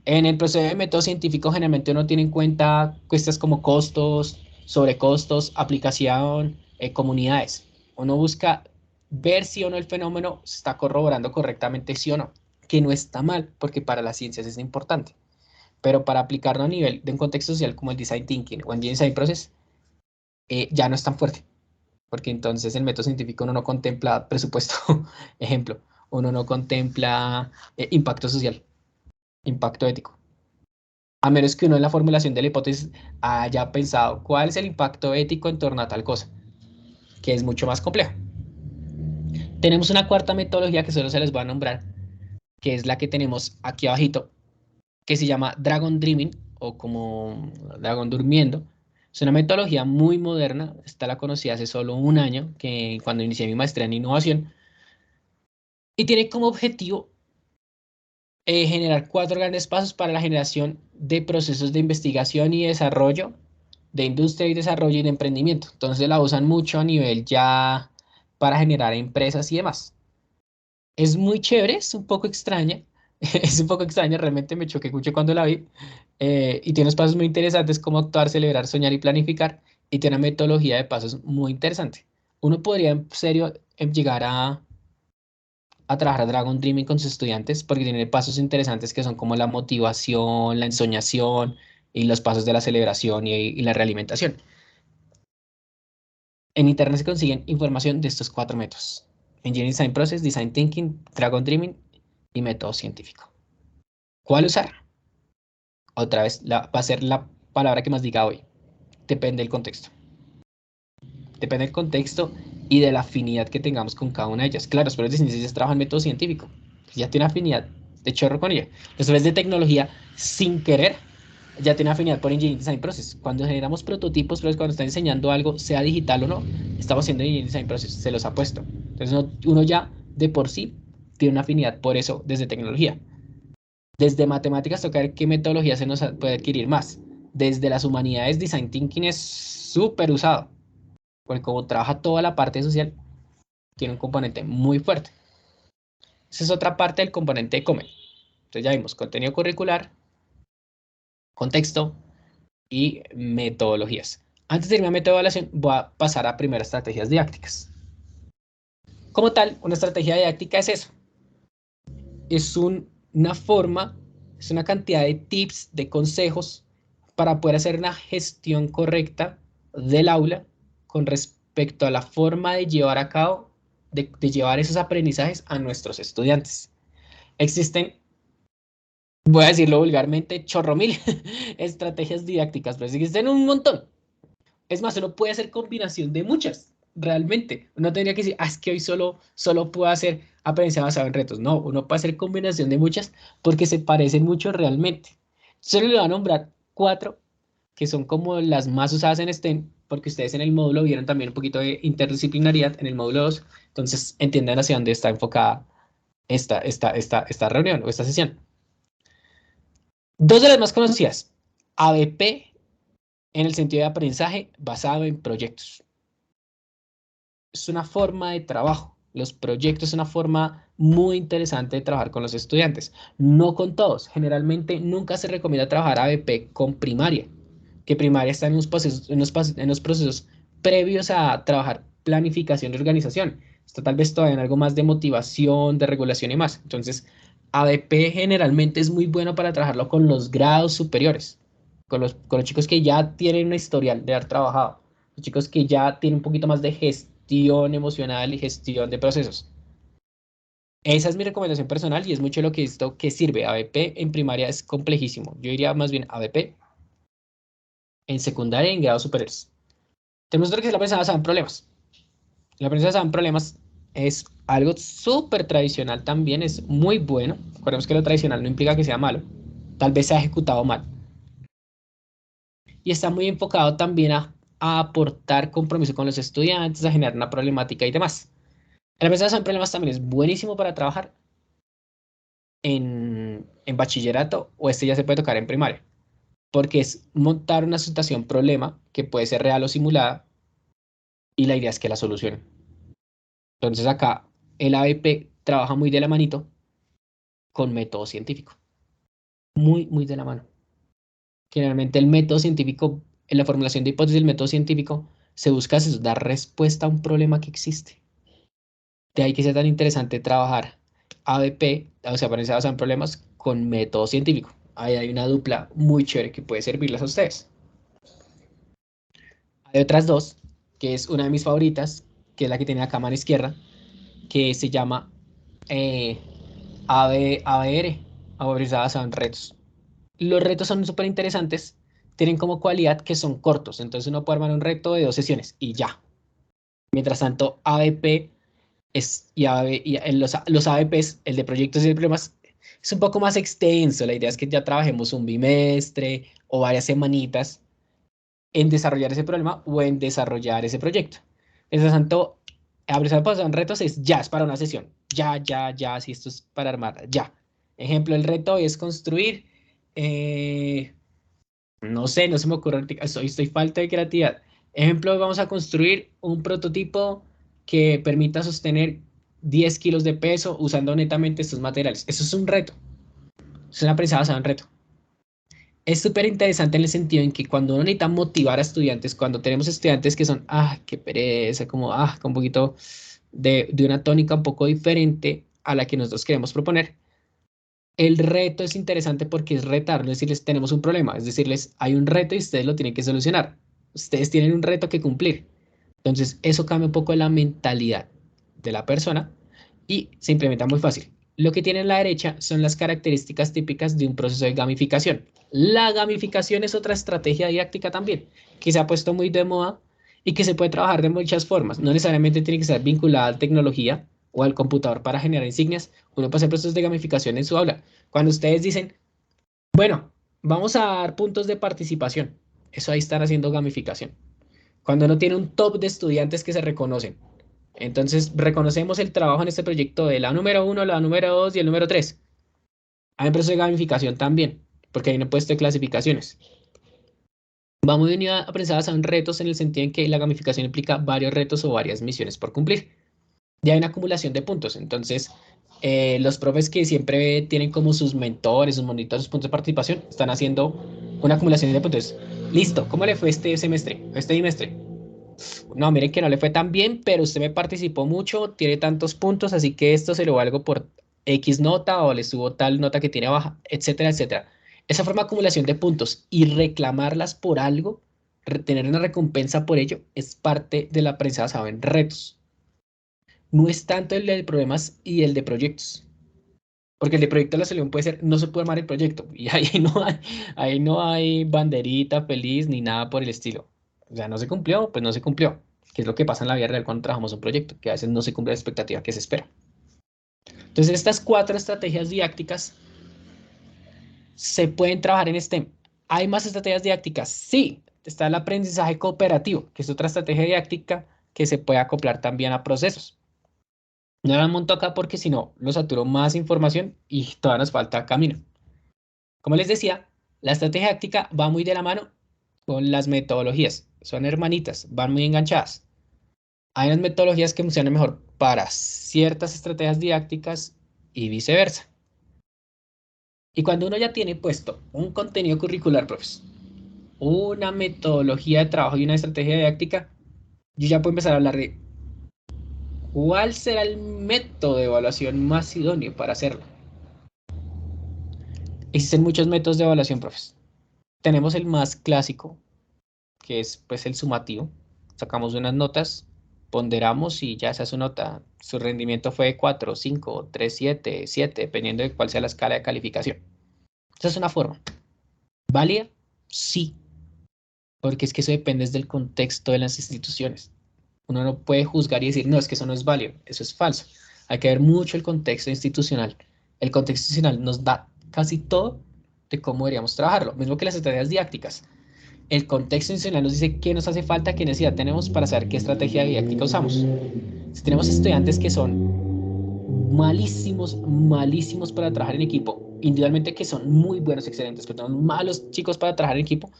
S1: En el proceso de método científico generalmente uno tiene en cuenta cuestiones como costos, sobrecostos, aplicación, comunidades. Uno busca ver si o no el fenómeno se está corroborando correctamente, sí o no, que no está mal, porque para las ciencias es importante. Pero para aplicarlo a nivel de un contexto social como el Design Thinking o el Design Process, ya no es tan fuerte, porque entonces el método científico uno no contempla presupuesto, ejemplo, uno no contempla impacto social, impacto ético. a menos que uno en la formulación de la hipótesis haya pensado cuál es el impacto ético en torno a tal cosa, que es mucho más complejo. Tenemos una cuarta metodología que solo se les va a nombrar, que es la que tenemos aquí abajito, que se llama Dragon Dreaming o como Dragon Durmiendo. Es una metodología muy moderna, esta la conocí hace solo un año, que cuando inicié mi maestría en innovación, y tiene como objetivo generar cuatro grandes pasos para la generación de procesos de investigación y desarrollo, de industria y desarrollo y de emprendimiento. Entonces la usan mucho a nivel ya para generar empresas y demás. Es muy chévere, es un poco extraña, es un poco extraña, realmente me choqué mucho cuando la vi, y tiene unos pasos muy interesantes como actuar, celebrar, soñar y planificar, y tiene una metodología de pasos muy interesante. Uno podría en serio llegar a trabajar Dragon Dreaming con sus estudiantes porque tiene pasos interesantes que son como la motivación, la ensoñación y los pasos de la celebración y la realimentación. En internet se consiguen información de estos cuatro métodos: Engineering Design Process, Design Thinking, Dragon Dreaming y método científico. ¿Cuál usar? Otra vez, va a ser la palabra que más diga hoy. Depende del contexto. Depende del contexto y de la afinidad que tengamos con cada una de ellas. Claro, después de ciencias trabajan método científico. Pues ya tiene afinidad de chorro con ella. Después de tecnología, sin querer, ya tiene afinidad por Engineering Design Process. Cuando generamos prototipos, pero cuando está enseñando algo, sea digital o no, estamos haciendo Engineering Design Process, se los ha puesto. Entonces uno ya de por sí tiene una afinidad por eso desde tecnología. Desde matemáticas toca ver qué metodología se nos puede adquirir más. Desde las humanidades, Design Thinking es súper usado, porque como trabaja toda la parte social, tiene un componente muy fuerte. Esa es otra parte del componente de Comer. Entonces ya vimos contenido curricular, contexto y metodologías. Antes de irme a método de evaluación, voy a pasar a primeras estrategias didácticas. Como tal, una estrategia didáctica es eso. Es una forma, es una cantidad de tips, de consejos para poder hacer una gestión correcta del aula con respecto a la forma de llevar a cabo, de llevar esos aprendizajes a nuestros estudiantes. Existen, voy a decirlo vulgarmente, chorro mil estrategias didácticas, pero existen un montón. Es más, uno puede hacer combinación de muchas, realmente. Uno tendría que decir, es que hoy solo puedo hacer aprendizaje basado en retos. No, uno puede hacer combinación de muchas porque se parecen mucho realmente. Solo le voy a nombrar cuatro que son como las más usadas en STEM, porque ustedes en el módulo vieron también un poquito de interdisciplinariedad en el módulo 2, entonces entiendan hacia dónde está enfocada esta reunión o esta sesión. Dos de las más conocidas, ABP en el sentido de aprendizaje basado en proyectos. Es una forma de trabajo. Los proyectos es una forma muy interesante de trabajar con los estudiantes. No con todos. Generalmente nunca se recomienda trabajar ABP con primaria, que primaria está en los procesos previos a trabajar planificación y organización. Está tal vez todavía en algo más de motivación, de regulación y más. Entonces, ABP generalmente es muy bueno para trabajarlo con los grados superiores, con los chicos que ya tienen una historial de haber trabajado, los chicos que ya tienen un poquito más de gestión emocional y gestión de procesos. Esa es mi recomendación personal y es mucho lo que esto que sirve. ABP en primaria es complejísimo. Yo diría más bien ABP en secundaria y en grados superiores. Tenemos otro que es la aprendizaje basado en problemas. La aprendizaje basado en problemas es algo súper tradicional también, es muy bueno. Recordemos que lo tradicional no implica que sea malo, tal vez se ha ejecutado mal. Y está muy enfocado también a aportar compromiso con los estudiantes, a generar una problemática y demás. El aprendizaje basado en problemas también es buenísimo para trabajar en bachillerato o este ya se puede tocar en primaria, porque es montar una situación problema que puede ser real o simulada y la idea es que la solucionen. Entonces acá el ABP trabaja muy de la manito con método científico, muy, muy de la mano. Generalmente el método científico, en la formulación de hipótesis del método científico, se busca dar respuesta a un problema que existe. De ahí que sea tan interesante trabajar ABP, o sea, aprendizaje basado en problemas, con método científico. Ahí hay una dupla muy chévere que puede servirles a ustedes. Hay otras dos, que es una de mis favoritas, que es la que tiene acá a mano izquierda, que se llama ABR, aprendizaje basado en retos. Los retos son súper interesantes, tienen como cualidad que son cortos, entonces uno puede armar un reto de 2 sesiones y ya. Mientras tanto, ABP los ABPs, el de proyectos y de problemas, es un poco más extenso. La idea es que ya trabajemos un bimestre o varias semanitas en desarrollar ese problema o en desarrollar ese proyecto. Mientras tanto, abrir pasado en retos es para una sesión. Ya, si esto es para armar, ya. Ejemplo, el reto es construir, no sé, no se me ocurre, estoy falta de creatividad. Ejemplo, vamos a construir un prototipo que permita sostener 10 kilos de peso usando netamente estos materiales. Eso es un reto, es una prensa basada en reto. Es súper interesante en el sentido en que cuando uno necesita motivar a estudiantes, cuando tenemos estudiantes que son, qué pereza, como, con un poquito de una tónica un poco diferente a la que nosotros queremos proponer, el reto es interesante porque es retarlo, es decirles, tenemos un problema, es decirles, hay un reto y ustedes lo tienen que solucionar. Ustedes tienen un reto que cumplir. Entonces, eso cambia un poco la mentalidad de la persona y se implementa muy fácil. Lo que tiene en la derecha son las características típicas de un proceso de gamificación. La gamificación es otra estrategia didáctica también, que se ha puesto muy de moda y que se puede trabajar de muchas formas. No necesariamente tiene que estar vinculada a tecnología o al computador para generar insignias. Uno puede hacer procesos de gamificación en su aula. Cuando ustedes dicen, bueno, vamos a dar puntos de participación, eso ahí están haciendo gamificación. Cuando uno tiene un top de estudiantes que se reconocen, entonces reconocemos el trabajo en este proyecto de la número uno, la número 2 y el número 3. Hay un proceso de gamificación también, porque hay un puesto de clasificaciones. Va muy unida a pensadas en retos en el sentido en que la gamificación implica varios retos o varias misiones por cumplir. Ya hay una acumulación de puntos. Entonces, los profes que siempre tienen como sus mentores, sus monitores, sus puntos de participación, están haciendo una acumulación de puntos. Listo, ¿cómo le fue este semestre, este trimestre? No, miren que no le fue tan bien, pero usted me participó mucho, tiene tantos puntos, así que esto se lo valgo por X nota o le subo tal nota que tiene baja, etcétera, etcétera. Esa forma de acumulación de puntos y reclamarlas por algo, tener una recompensa por ello, es parte de la prensa basada en retos. No es tanto el de problemas y el de proyectos. Porque el de proyecto de la solución puede ser, no se puede armar el proyecto. Y ahí no hay banderita feliz ni nada por el estilo. O sea, no se cumplió, pues no se cumplió. Que es lo que pasa en la vida real cuando trabajamos un proyecto, que a veces no se cumple la expectativa que se espera. Entonces, estas 4 estrategias didácticas se pueden trabajar en STEM. ¿Hay más estrategias didácticas? Sí. Está el aprendizaje cooperativo, que es otra estrategia didáctica que se puede acoplar también a procesos. No la monto acá porque si no, lo saturo más información y todavía nos falta camino. Como les decía, la estrategia didáctica va muy de la mano con las metodologías. Son hermanitas, van muy enganchadas. Hay unas metodologías que funcionan mejor para ciertas estrategias didácticas y viceversa. Y cuando uno ya tiene puesto un contenido curricular, profes, una metodología de trabajo y una estrategia didáctica, yo ya puedo empezar a hablar de cuál será el método de evaluación más idóneo para hacerlo. Existen muchos métodos de evaluación, profes. Tenemos el más clásico, que es pues el sumativo. Sacamos unas notas, ponderamos y ya esa es su nota. Su rendimiento fue 4, 5, 3, 7, 7, dependiendo de cuál sea la escala de calificación. Esa es una forma. ¿Válida? Sí, porque es que eso depende del contexto de las instituciones. Uno no puede juzgar y decir, no, es que eso no es válido, eso es falso. Hay que ver mucho el contexto institucional. El contexto institucional nos da casi todo de cómo deberíamos trabajarlo, mismo que las estrategias didácticas. El contexto institucional nos dice qué nos hace falta, qué necesidad tenemos para saber qué estrategia didáctica usamos. Si tenemos estudiantes que son malísimos, malísimos para trabajar en equipo, individualmente que son muy buenos, excelentes, pero son malos chicos para trabajar en equipo,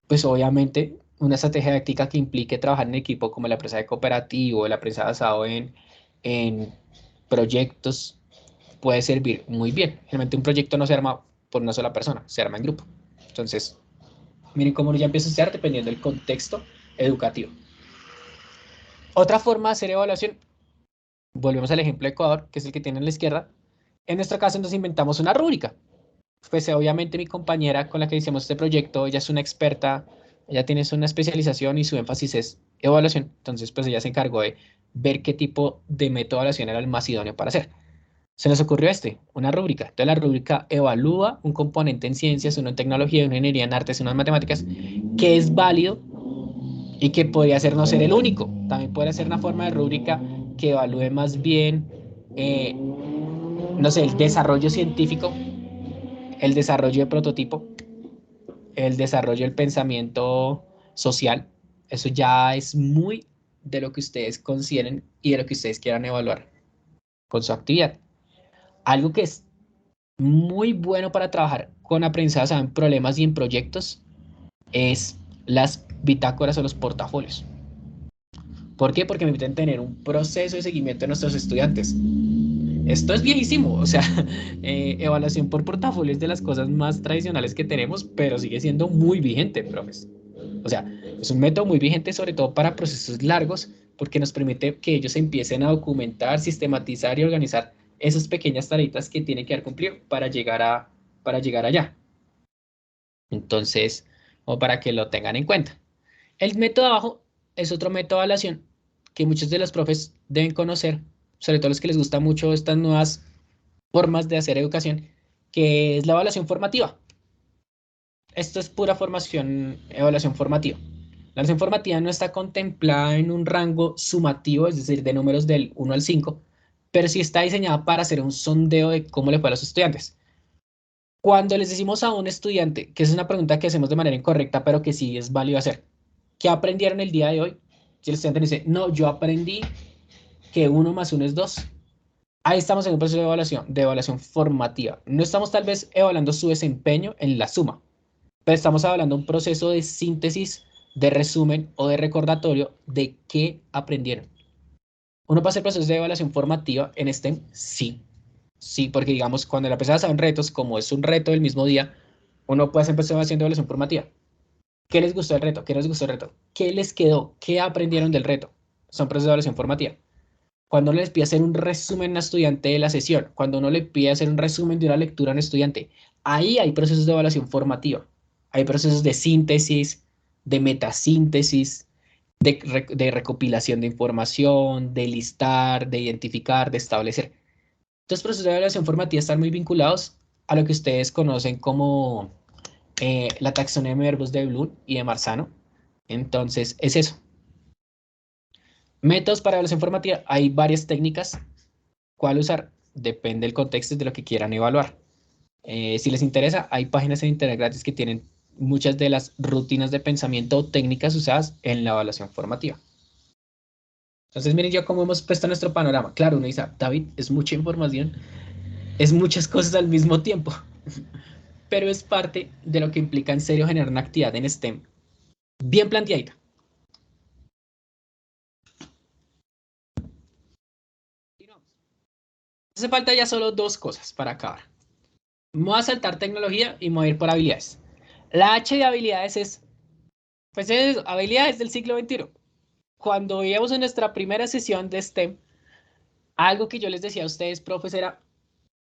S1: pues obviamente una estrategia didáctica que implique trabajar en equipo como el aprendizaje cooperativo, el aprendizaje basado en proyectos puede servir muy bien. Generalmente un proyecto no se arma por una sola persona, se arma en grupo. Entonces, miren cómo uno ya empieza a estudiar dependiendo del contexto educativo. Otra forma de hacer evaluación, volvemos al ejemplo de Ecuador, que es el que tiene en la izquierda. En nuestro caso nos inventamos una rúbrica. Pues obviamente mi compañera con la que hicimos este proyecto, ella es una experta, ella tiene una especialización y su énfasis es evaluación. Entonces, pues ella se encargó de ver qué tipo de método de evaluación era el más idóneo para hacer. Se nos ocurrió una rúbrica. Entonces la rúbrica evalúa un componente en ciencias, uno en tecnología, uno en ingeniería, en artes, uno en matemáticas, que es válido y que podría ser no ser el único. También puede ser una forma de rúbrica que evalúe más bien, no sé, el desarrollo científico, el desarrollo de prototipo, el desarrollo del pensamiento social. Eso ya es muy de lo que ustedes consideren y de lo que ustedes quieran evaluar con su actividad. Algo que es muy bueno para trabajar con aprendizaje en problemas y en proyectos es las bitácoras o los portafolios. ¿Por qué? Porque me permiten tener un proceso de seguimiento de nuestros estudiantes. Esto es viejísimo, o sea, evaluación por portafolio es de las cosas más tradicionales que tenemos, pero sigue siendo muy vigente, profes. O sea, es un método muy vigente, sobre todo para procesos largos, porque nos permite que ellos empiecen a documentar, sistematizar y organizar esas pequeñas tareitas que tienen que dar cumplido para llegar allá. Entonces, o para que lo tengan en cuenta. El método de abajo es otro método de evaluación que muchos de los profes deben conocer, sobre todo los que les gustan mucho estas nuevas formas de hacer educación, que es la evaluación formativa. Esto es pura formación, evaluación formativa. La evaluación formativa no está contemplada en un rango sumativo, es decir, de números del 1 al 5, pero sí está diseñada para hacer un sondeo de cómo le fue a los estudiantes. Cuando les decimos a un estudiante, que es una pregunta que hacemos de manera incorrecta, pero que sí es válido hacer, ¿qué aprendieron el día de hoy? Si el estudiante dice, no, yo aprendí que 1 más 1 es 2. Ahí estamos en un proceso de evaluación formativa. No estamos tal vez evaluando su desempeño en la suma, pero estamos hablando de un proceso de síntesis, de resumen o de recordatorio de qué aprendieron. ¿Uno puede hacer procesos de evaluación formativa en STEM? Sí. Sí, porque digamos, cuando la persona sabe retos, como es un reto del mismo día, uno puede empezar haciendo evaluación formativa. ¿Qué les gustó del reto? ¿Qué no les gustó del reto? ¿Qué les quedó? ¿Qué aprendieron del reto? Son procesos de evaluación formativa. Cuando uno les pide hacer un resumen a un estudiante de la sesión, cuando uno le pide hacer un resumen de una lectura a un estudiante, ahí hay procesos de evaluación formativa. Hay procesos de síntesis, de metasíntesis, de recopilación de información, de listar, de identificar, de establecer. Estos procesos de evaluación formativa están muy vinculados a lo que ustedes conocen como la taxonomía de verbos de Bloom y de Marzano. Entonces, es eso. Métodos para evaluación formativa. Hay varias técnicas. ¿Cuál usar? Depende del contexto de lo que quieran evaluar. Si les interesa, hay páginas en internet gratis que tienen muchas de las rutinas de pensamiento o técnicas usadas en la evaluación formativa. Entonces, miren yo cómo hemos puesto nuestro panorama. Claro, uno dice, David, es mucha información, es muchas cosas al mismo tiempo, pero es parte de lo que implica en serio generar una actividad en STEM bien planteadita. Hace falta ya solo dos cosas para acabar. Me voy a saltar tecnología y me voy a ir por habilidades. La H de habilidades es habilidades del siglo XXI. Cuando veíamos en nuestra primera sesión de STEM, algo que yo les decía a ustedes, profes, era,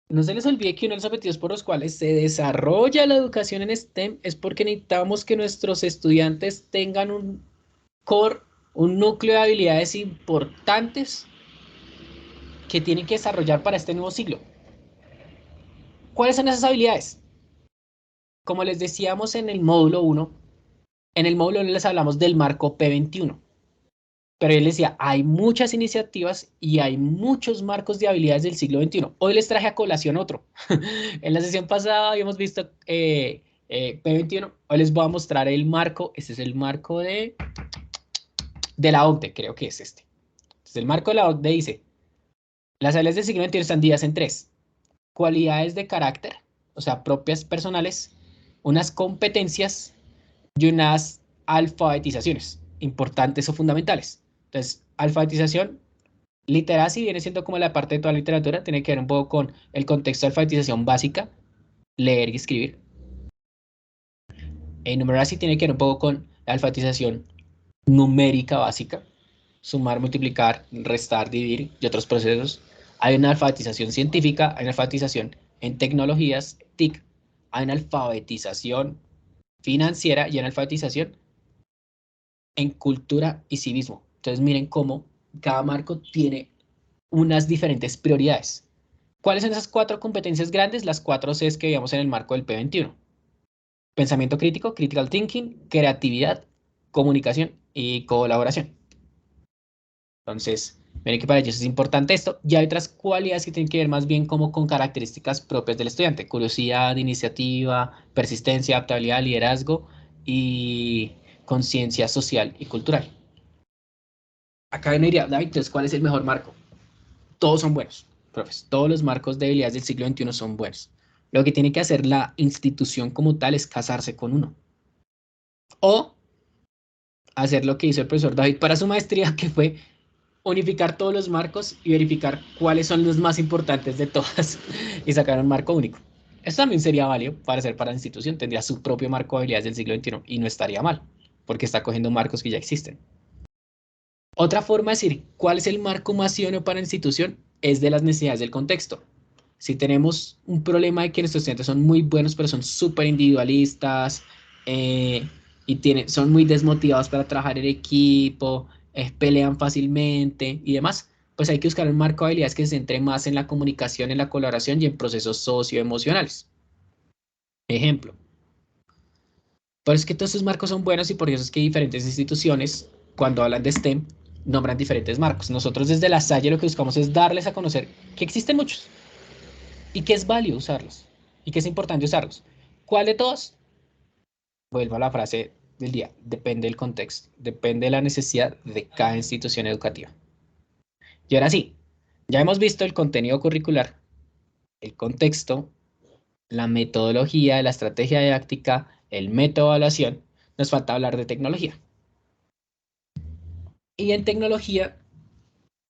S1: no se les olvide que uno de los objetivos por los cuales se desarrolla la educación en STEM es porque necesitamos que nuestros estudiantes tengan un core, un núcleo de habilidades importantes que tienen que desarrollar para este nuevo siglo. ¿Cuáles son esas habilidades? Como les decíamos en el módulo 1, en el módulo 1 les hablamos del marco P21, pero él decía, hay muchas iniciativas y hay muchos marcos de habilidades del siglo XXI. Hoy les traje a colación otro. En la sesión pasada habíamos visto P21, hoy les voy a mostrar el marco, este es el marco de la OCDE, creo que es este. Entonces, el marco de la OCDE dice, las habilidades del siglo XXI están divididas en tres: cualidades de carácter, o sea, propias personales, unas competencias y unas alfabetizaciones importantes o fundamentales. Entonces, alfabetización, literacia viene siendo como la parte de toda la literatura, tiene que ver un poco con el contexto de alfabetización básica, leer y escribir. Numeracy tiene que ver un poco con la alfabetización numérica básica, sumar, multiplicar, restar, dividir y otros procesos. Hay una alfabetización científica, hay una alfabetización en tecnologías, TIC, hay una alfabetización financiera y una alfabetización en cultura y civismo. Entonces miren cómo cada marco tiene unas diferentes prioridades. ¿Cuáles son esas 4 competencias grandes? Las 4 Cs que veíamos en el marco del P21. Pensamiento crítico, critical thinking, creatividad, comunicación y colaboración. Entonces, miren que para ellos es importante esto. Y hay otras cualidades que tienen que ver más bien como con características propias del estudiante. Curiosidad, iniciativa, persistencia, adaptabilidad, liderazgo y conciencia social y cultural. Acá uno diría, David, entonces, ¿cuál es el mejor marco? Todos son buenos, profes. Todos los marcos de habilidades del siglo XXI son buenos. Lo que tiene que hacer la institución como tal es casarse con uno. O hacer lo que hizo el profesor David para su maestría, que fue unificar todos los marcos y verificar cuáles son los más importantes de todas y sacar un marco único. Eso también sería válido para hacer para la institución. Tendría su propio marco de habilidades del siglo XXI y no estaría mal, porque está cogiendo marcos que ya existen. Otra forma de decir cuál es el marco más idóneo para la institución es de las necesidades del contexto. Si tenemos un problema de que nuestros estudiantes son muy buenos, pero son súper individualistas y son muy desmotivados para trabajar en equipo, pelean fácilmente y demás, pues hay que buscar un marco de habilidades que se centre más en la comunicación, en la colaboración y en procesos socioemocionales. Ejemplo. Por eso es que todos estos marcos son buenos y por eso es que diferentes instituciones, cuando hablan de STEM, nombran diferentes marcos. Nosotros desde la Salle lo que buscamos es darles a conocer que existen muchos y que es válido usarlos y que es importante usarlos. ¿Cuál de todos? Vuelvo a la frase del día, depende del contexto, depende de la necesidad de cada institución educativa. Y ahora sí, ya hemos visto el contenido curricular, el contexto, la metodología, la estrategia didáctica, el método de evaluación, nos falta hablar de tecnología. Y en tecnología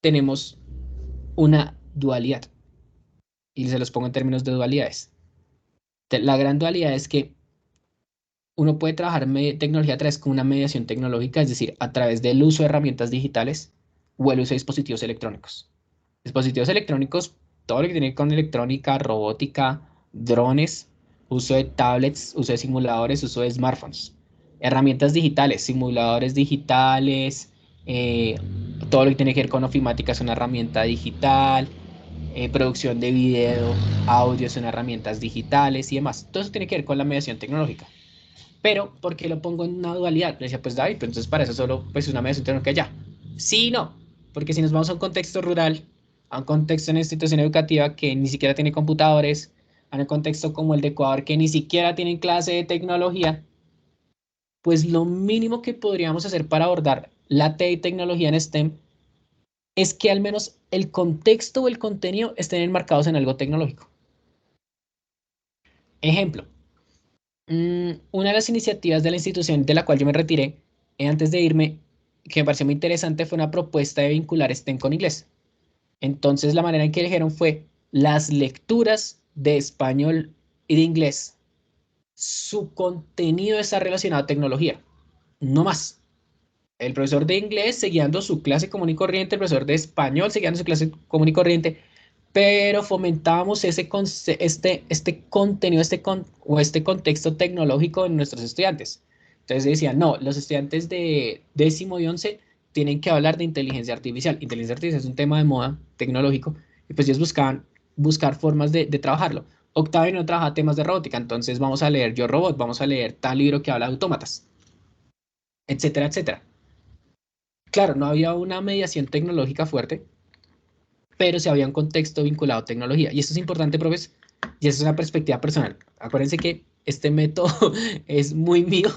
S1: tenemos una dualidad, y se los pongo en términos de dualidades. La gran dualidad es que uno puede trabajar tecnología a través de una mediación tecnológica, es decir, a través del uso de herramientas digitales o el uso de dispositivos electrónicos. Dispositivos electrónicos, todo lo que tiene que ver con electrónica, robótica, drones, uso de tablets, uso de simuladores, uso de smartphones. Herramientas digitales, simuladores digitales, eh, todo lo que tiene que ver con ofimática es una herramienta digital, producción de video, audio son herramientas digitales y demás. Todo eso tiene que ver con la mediación tecnológica. Pero, ¿por qué lo pongo en una dualidad? Le decía, pues David, pues entonces para eso solo pues una mediación tecnológica ya. Sí y no, porque si nos vamos a un contexto rural, a un contexto en una institución educativa que ni siquiera tiene computadores, a un contexto como el de Ecuador que ni siquiera tienen clase de tecnología, pues lo mínimo que podríamos hacer para abordar la TI y tecnología en STEM es que al menos el contexto o el contenido estén enmarcados en algo tecnológico. Ejemplo, una de las iniciativas de la institución de la cual yo me retiré antes de irme, que me pareció muy interesante, fue una propuesta de vincular STEM con inglés. Entonces, la manera en que eligieron fue las lecturas de español y de inglés. Su contenido está relacionado a tecnología, no más. El profesor de inglés seguiendo su clase común y corriente, el profesor de español seguiendo su clase común y corriente, pero fomentábamos este contenido, o este contexto tecnológico en nuestros estudiantes. Entonces decían, no, los estudiantes de 10º y 11 tienen que hablar de inteligencia artificial. Inteligencia artificial es un tema de moda tecnológico, y pues ellos buscaban buscar formas de trabajarlo. Octavo no trabaja temas de robótica, entonces vamos a leer Yo Robot, vamos a leer tal libro que habla de autómatas, etcétera, etcétera. Claro, no había una mediación tecnológica fuerte, pero sí había un contexto vinculado a tecnología. Y esto es importante, profes, y esto es una perspectiva personal. Acuérdense que este método es muy mío,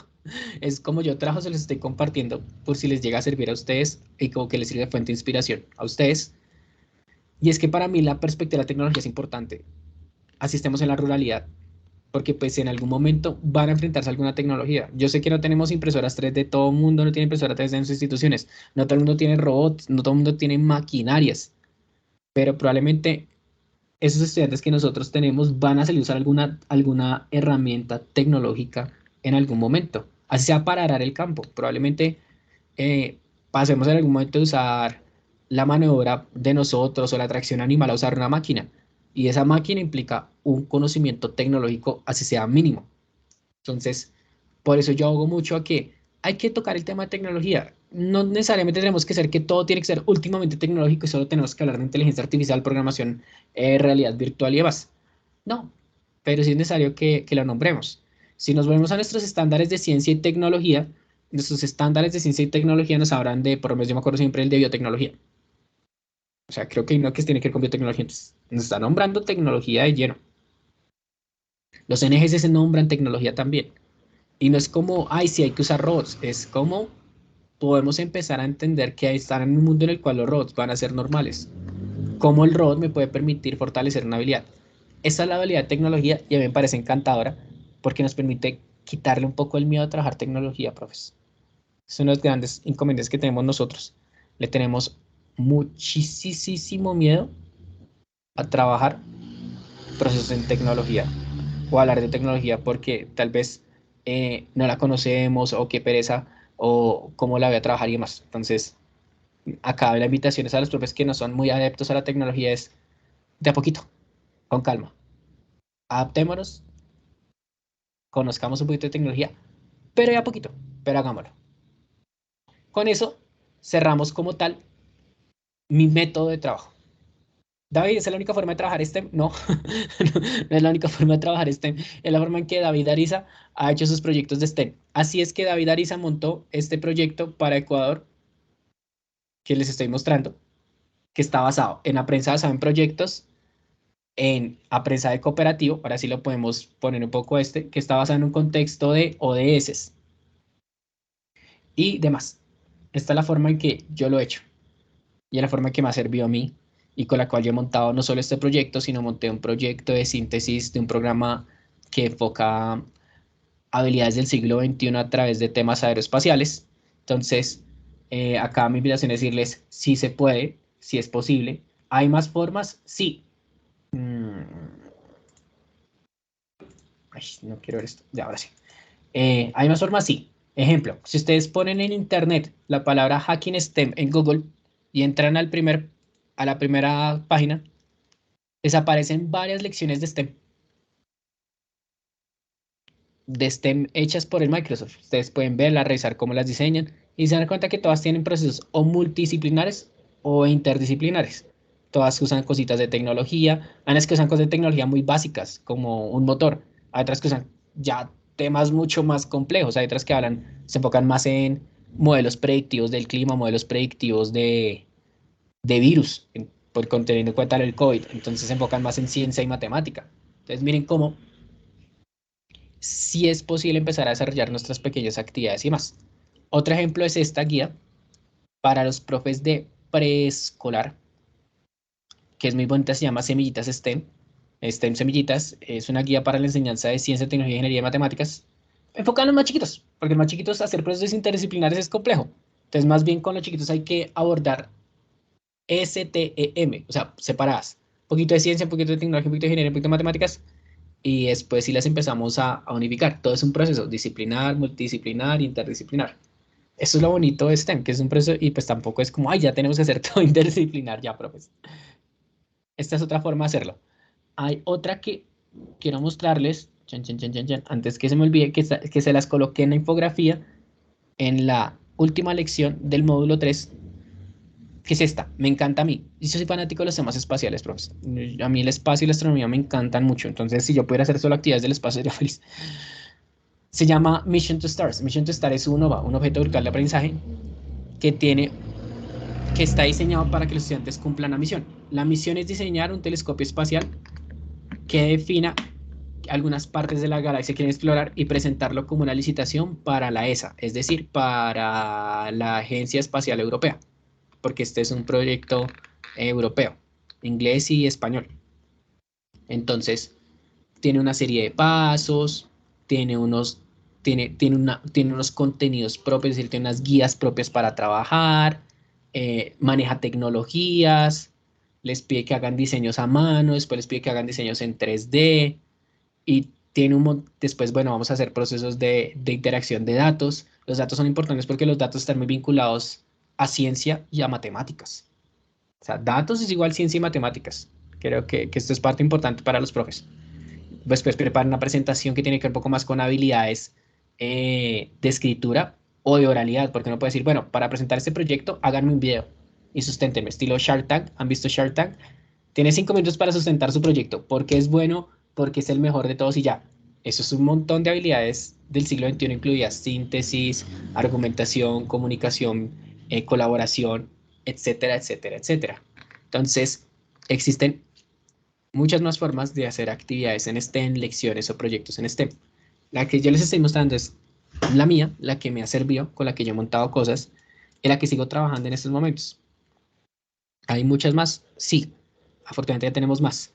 S1: es como yo trabajo, se los estoy compartiendo por si les llega a servir a ustedes y como que les sirve de fuente de inspiración a ustedes. Y es que para mí la perspectiva de la tecnología es importante. Así estemos en la ruralidad, porque pues en algún momento van a enfrentarse a alguna tecnología. Yo sé que no tenemos impresoras 3D, todo el mundo no tiene impresoras 3D en sus instituciones, no todo el mundo tiene robots, no todo el mundo tiene maquinarias, pero probablemente esos estudiantes que nosotros tenemos van a salir a usar alguna herramienta tecnológica en algún momento, así sea para arar el campo. Probablemente eh, pasemos en algún momento de usar la maniobra de nosotros o la tracción animal a usar una máquina. Y esa máquina implica un conocimiento tecnológico, así sea mínimo. Entonces, por eso yo hago mucho a que hay que tocar el tema de tecnología. no necesariamente tenemos que ser que todo tiene que ser últimamente tecnológico y solo tenemos que hablar de inteligencia artificial, programación, realidad virtual y demás. No, pero sí es necesario que lo nombremos. Si nos volvemos a nuestros estándares de ciencia y tecnología, nuestros estándares de ciencia y tecnología nos hablan de, por lo menos yo me acuerdo siempre el de biotecnología. O sea, creo que hay uno que tiene que ver con biotecnología, entonces nos está nombrando tecnología de lleno. Los NGS se nombran tecnología también. Y no es como, ay, sí hay que usar robots, es como podemos empezar a entender que están en un mundo en el cual los robots van a ser normales. Cómo el robot me puede permitir fortalecer una habilidad. Esa es la habilidad de tecnología y a mí me parece encantadora porque nos permite quitarle un poco el miedo a trabajar tecnología, profes. Es uno de los grandes inconvenientes que tenemos nosotros. Le tenemos muchísimo miedo a trabajar procesos en tecnología o hablar de tecnología porque tal vez no la conocemos o qué pereza o cómo la voy a trabajar y demás. Entonces, acá la invitación es a los profes que no son muy adeptos a la tecnología es de a poquito, con calma. Adaptémonos, conozcamos un poquito de tecnología, pero de a poquito, pero hagámoslo. Con eso cerramos como tal mi método de trabajo. David, ¿esa es la única forma de trabajar STEM? No, no es la única forma de trabajar STEM. Es la forma en que David Ariza ha hecho sus proyectos de STEM. Así es que David Ariza montó este proyecto para Ecuador que les estoy mostrando, que está basado en aprendizaje en proyectos, en aprendizaje cooperativo, ahora sí lo podemos poner un poco que está basado en un contexto de ODS y demás. Esta es la forma en que yo lo he hecho y es la forma que me ha servido a mí y con la cual yo he montado no solo este proyecto, sino monté un proyecto de síntesis de un programa que enfoca habilidades del siglo XXI a través de temas aeroespaciales. Entonces, acá mi invitación es decirles si se puede, si es posible. ¿Hay más formas? Sí. Mm, ay, no quiero ver esto. Ya, ahora sí. ¿Hay más formas? Sí. Ejemplo, si ustedes ponen en internet la palabra Hacking STEM en Google y entran a la primera página, les aparecen varias lecciones de STEM hechas por el Microsoft. Ustedes pueden verlas, revisar cómo las diseñan y se dan cuenta que todas tienen procesos o multidisciplinares o interdisciplinares. Todas usan cositas de tecnología. Hay unas que usan cosas de tecnología muy básicas, como un motor. Hay otras que usan ya temas mucho más complejos. Hay otras que se enfocan más en modelos predictivos del clima, modelos predictivos de virus, teniendo en cuenta el COVID. Entonces se enfocan más en ciencia y matemática. Entonces miren cómo si es posible empezar a desarrollar nuestras pequeñas actividades y más. Otro ejemplo es esta guía para los profes de preescolar, que es muy bonita, se llama Semillitas STEM. STEM Semillitas es una guía para la enseñanza de ciencia, tecnología, ingeniería y matemáticas, enfocada en los más chiquitos, porque los más chiquitos hacer procesos interdisciplinares es complejo. Entonces, más bien con los chiquitos hay que abordar STEM, o sea, separadas. Un poquito de ciencia, un poquito de tecnología, un poquito de ingeniería, un poquito de matemáticas, y después sí las empezamos a unificar. Todo es un proceso disciplinar, multidisciplinar, interdisciplinar. Eso es lo bonito de STEM, que es un proceso y pues tampoco es como, ay, ya tenemos que hacer todo interdisciplinar ya, profes. Esta es otra forma de hacerlo. Hay otra que quiero mostrarles, antes que se me olvide, que se las coloqué en la infografía en la última lección del módulo 3 que es esta. Me encanta a mí. Y yo soy fanático de los temas espaciales, profes. A mí el espacio y la astronomía me encantan mucho. Entonces, si yo pudiera hacer solo actividades del espacio, sería feliz. Se llama Mission to Stars. Mission to Stars es un objeto virtual de aprendizaje que tiene, que está diseñado para que los estudiantes cumplan la misión. La misión es diseñar un telescopio espacial que defina algunas partes de la galaxia que quieren explorar y presentarlo como una licitación para la ESA, es decir, para la Agencia Espacial Europea, porque este es un proyecto europeo, inglés y español. Entonces, tiene una serie de pasos, tiene unos, tiene unos contenidos propios, es decir, tiene unas guías propias para trabajar, maneja tecnologías, les pide que hagan diseños a mano, después les pide que hagan diseños en 3D y tiene después, bueno, vamos a hacer procesos de interacción de datos. Los datos son importantes porque los datos están muy vinculados a ciencia y a matemáticas. O sea, datos es igual ciencia y matemáticas. Creo que esto es parte importante para los profes. Después preparan una presentación que tiene que ver un poco más con habilidades de escritura o de oralidad, porque uno puede decir, bueno, para presentar este proyecto, háganme un video y susténtenme, estilo Shark Tank. ¿Han visto Shark Tank? Tiene 5 minutos para sustentar su proyecto, porque es bueno, porque es el mejor de todos y ya. Eso es un montón de habilidades del siglo XXI, incluidas síntesis, argumentación, comunicación, colaboración, etcétera, etcétera, etcétera. Entonces, existen muchas más formas de hacer actividades en STEM, lecciones o proyectos en STEM. La que yo les estoy mostrando es la mía, la que me ha servido, con la que yo he montado cosas, y la que sigo trabajando en estos momentos. ¿Hay muchas más? Sí, afortunadamente ya tenemos más.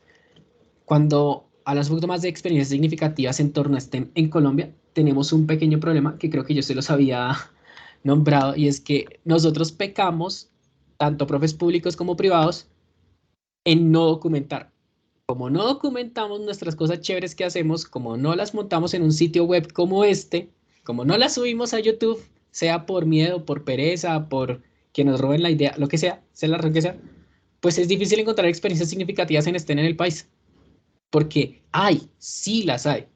S1: Cuando hablamos un poquito más de experiencias significativas en torno a STEM en Colombia, tenemos un pequeño problema que creo que yo se los había nombrado, y es que nosotros pecamos, tanto profes públicos como privados, en no documentar. Como no documentamos nuestras cosas chéveres que hacemos, como no las montamos en un sitio web como este, como no las subimos a YouTube, sea por miedo, por pereza, por que nos roben la idea, lo que sea la razón que sea, pues es difícil encontrar experiencias significativas en STEM en el país. Porque hay, sí las hay,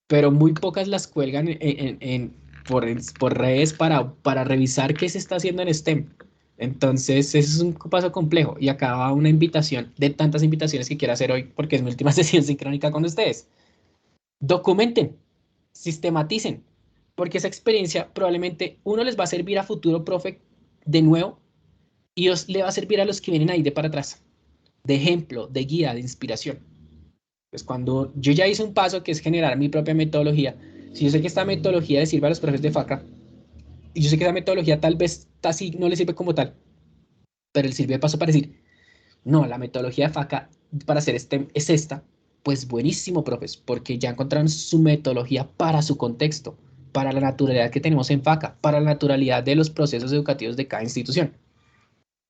S1: pero muy pocas las cuelgan por redes para revisar qué se está haciendo en STEM. Entonces, ese es un paso complejo. Y acá va una invitación de tantas invitaciones que quiero hacer hoy, porque es mi última sesión sincrónica con ustedes. Documenten, sistematicen, porque esa experiencia probablemente uno les va a servir a futuro, profe, de nuevo, y le va a servir a los que vienen ahí de para atrás, de ejemplo, de guía, de inspiración. Pues cuando yo ya hice un paso que es generar mi propia metodología, si yo sé que esta metodología le sirve a los profes de FACA, y yo sé que esa metodología tal vez así no le sirve como tal, pero le sirve de paso para decir, no, la metodología de FACA para hacer STEM es esta, pues buenísimo, profes, porque ya encontraron su metodología para su contexto, para la naturalidad que tenemos en FACA, para la naturalidad de los procesos educativos de cada institución.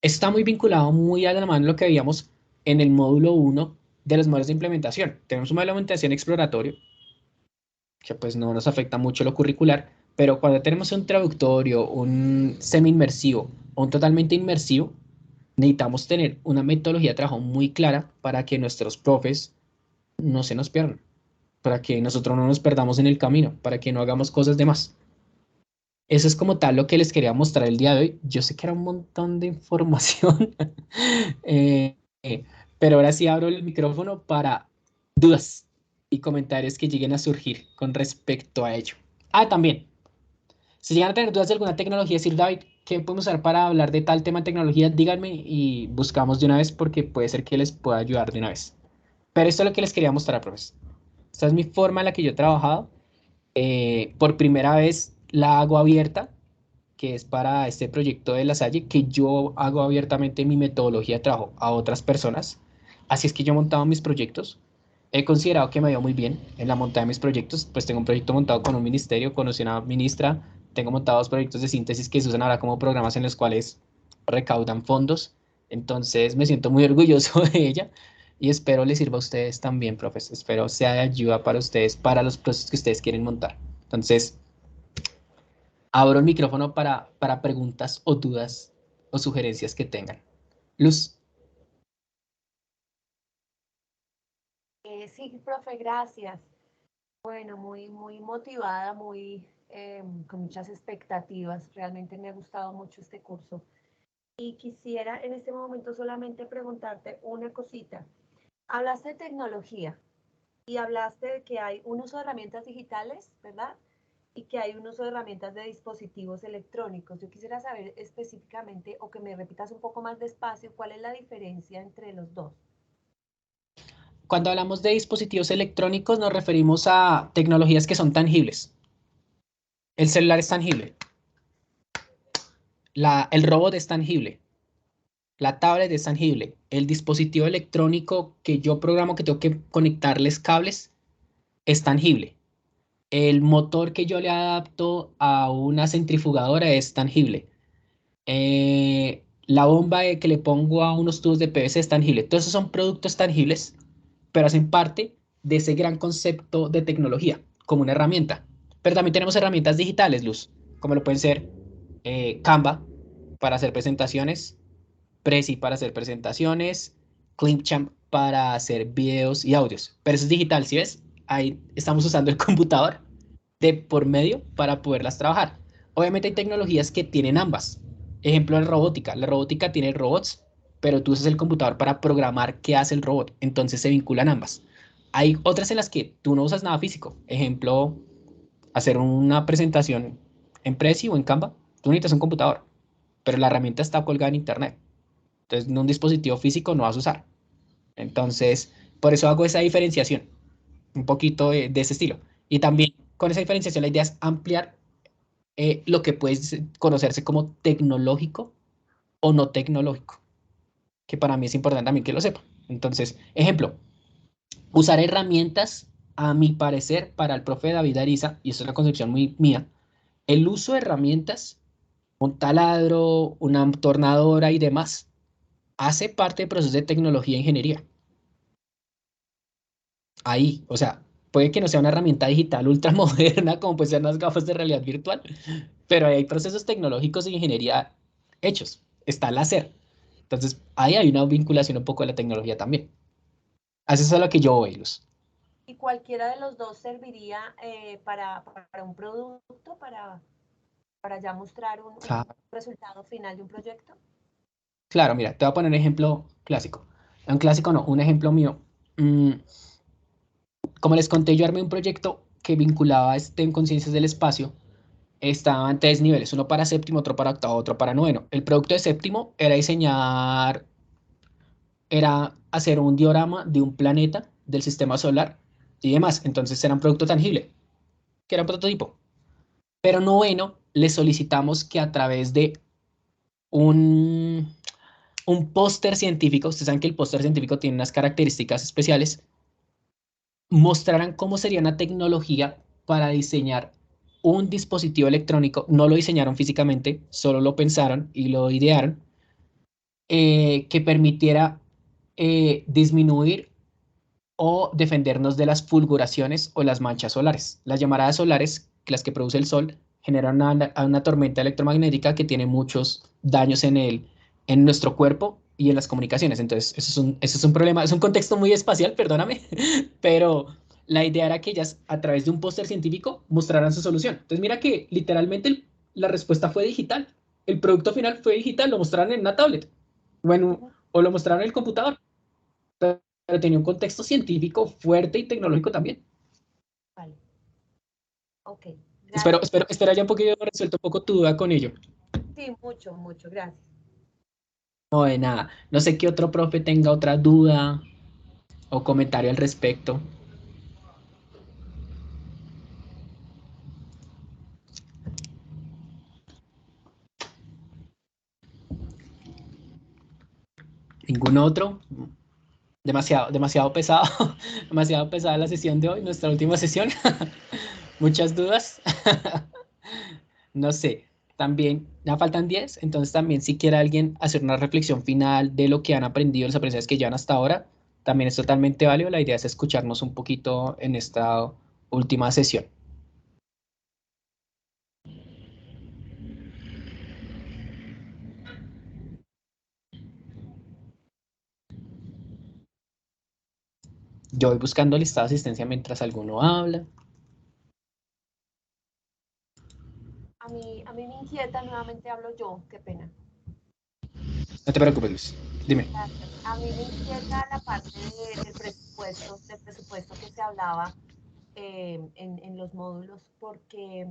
S1: Está muy vinculado, muy a la mano lo que veíamos en el módulo 1 de los modelos de implementación. Tenemos un modelo de implementación exploratorio, que pues no nos afecta mucho lo curricular, pero cuando tenemos un traductorio, un semi-inmersivo o un totalmente inmersivo, necesitamos tener una metodología de trabajo muy clara para que nuestros profes no se nos pierdan, para que nosotros no nos perdamos en el camino, para que no hagamos cosas de más. Eso es como tal lo que les quería mostrar el día de hoy. Yo sé que era un montón de información, eh, eh, pero ahora sí abro el micrófono para dudas y comentarios que lleguen a surgir con respecto a ello. Ah, también, si llegan a tener dudas de alguna tecnología, decir, David, ¿qué podemos usar para hablar de tal tema de tecnología? Díganme y buscamos de una vez porque puede ser que les pueda ayudar de una vez. Pero esto es lo que les quería mostrar, profes. Esta es mi forma en la que yo he trabajado. Por primera vez la hago abierta, que es para este proyecto de La Salle, que yo hago abiertamente mi metodología de trabajo a otras personas. Así es que yo he montado mis proyectos. He considerado que me ha ido muy bien en la montada de mis proyectos. Pues tengo un proyecto montado con un ministerio, con una ministra. Tengo montados proyectos de síntesis que se usan ahora como programas en los cuales recaudan fondos. Entonces me siento muy orgulloso de ella y espero les sirva a ustedes también, profes. Espero sea de ayuda para ustedes, para los procesos que ustedes quieren montar. Entonces, abro el micrófono para preguntas o dudas o sugerencias que tengan. Luz.
S3: Sí, profe, gracias. Bueno, muy motivada, con muchas expectativas. Realmente me ha gustado mucho este curso. Y quisiera en este momento solamente preguntarte una cosita. Hablaste de tecnología y hablaste de que hay un uso de herramientas digitales, ¿verdad? Y que hay un uso de herramientas de dispositivos electrónicos. Yo quisiera saber específicamente o que me repitas un poco más despacio cuál es la diferencia entre los dos.
S1: Cuando hablamos de dispositivos electrónicos nos referimos a tecnologías que son tangibles. El celular es tangible, el robot es tangible, la tablet es tangible, el dispositivo electrónico que yo programo que tengo que conectarles cables es tangible. El motor que yo le adapto a una centrifugadora es tangible. La bomba que le pongo a unos tubos de PVC es tangible. Todos esos son productos tangibles, pero hacen parte de ese gran concepto de tecnología, como una herramienta. Pero también tenemos herramientas digitales, Luz, como lo pueden ser Canva para hacer presentaciones, Prezi para hacer presentaciones, Clipchamp para hacer videos y audios. Pero eso es digital, ¿sí ves? Ahí estamos usando el computador de por medio para poderlas trabajar. Obviamente hay tecnologías que tienen ambas. Ejemplo, la robótica. La robótica tiene robots, pero tú usas el computador para programar qué hace el robot. Entonces se vinculan ambas. Hay otras en las que tú no usas nada físico. Ejemplo, hacer una presentación en Prezi o en Canva. Tú necesitas un computador, pero la herramienta está colgada en internet. Entonces, en un dispositivo físico no vas a usar. Entonces, por eso hago esa diferenciación, un poquito de ese estilo. Y también con esa diferenciación la idea es ampliar lo que puede conocerse como tecnológico o no tecnológico, que para mí es importante también que lo sepa. Entonces, ejemplo, usar herramientas, a mi parecer, para el profe David Ariza, y esto es una concepción muy mía, el uso de herramientas, un taladro, una tornadora y demás, hace parte del proceso de tecnología e ingeniería. Ahí, o sea, puede que no sea una herramienta digital ultra moderna como pueden ser las gafas de realidad virtual, pero ahí hay procesos tecnológicos de ingeniería hechos. Está el láser. Entonces, ahí hay una vinculación un poco de la tecnología también. Así es a lo que yo voy, Luz.
S3: ¿Y cualquiera de los dos serviría para un producto, para ya mostrar un
S1: Claro,
S3: resultado final de un proyecto?
S1: claro, mira, te voy a poner un ejemplo clásico. Un clásico no, un ejemplo mío. Mm, Como les conté, yo armé un proyecto que vinculaba en conciencias del espacio. Estaban tres niveles, uno para séptimo, otro para octavo, otro para noveno. El producto de séptimo era hacer un diorama de un planeta del sistema solar y demás. Entonces era un producto tangible, que era un prototipo. Pero noveno, le solicitamos que a través de un, un póster científico, ustedes saben que el póster científico tiene unas características especiales, mostraran cómo sería una tecnología para diseñar un dispositivo electrónico. No lo diseñaron físicamente, solo lo pensaron y lo idearon, que permitiera disminuir o defendernos de las fulguraciones o las manchas solares. Las llamaradas solares, las que produce el sol, generan una tormenta electromagnética que tiene muchos daños en nuestro cuerpo y en las comunicaciones. Entonces, eso es un problema, es un contexto muy espacial, perdóname, pero la idea era que ellas, a través de un póster científico, mostraran su solución. Entonces, mira que literalmente la respuesta fue digital. El producto final fue digital, lo mostraron en una tablet, bueno,
S3: Ujú.
S1: o lo mostraron en el computador, pero tenía un contexto científico fuerte y tecnológico también.
S3: Vale, ok,
S1: Espero,
S3: gracias.
S1: espero, espero haya un poquito resuelto un poco tu duda con ello.
S3: Sí, mucho, mucho, gracias.
S1: No, de nada. No sé qué otro profe tenga otra duda o comentario al respecto. ¿Ningún otro? Demasiado, demasiado pesado. Demasiado pesada la sesión de hoy, nuestra última sesión. Muchas dudas. No sé. También, ya faltan 10, entonces también si quiere alguien hacer una reflexión final de lo que han aprendido, las aprendizajes que llevan hasta ahora, también es totalmente válido. La idea es escucharnos un poquito en esta última sesión. Yo voy buscando listado de asistencia mientras alguno habla.
S3: A mí me inquieta, nuevamente hablo yo, qué pena.
S1: No te preocupes, Luis. Dime.
S3: Gracias. A mí me inquieta la parte del presupuesto que se hablaba en los módulos, porque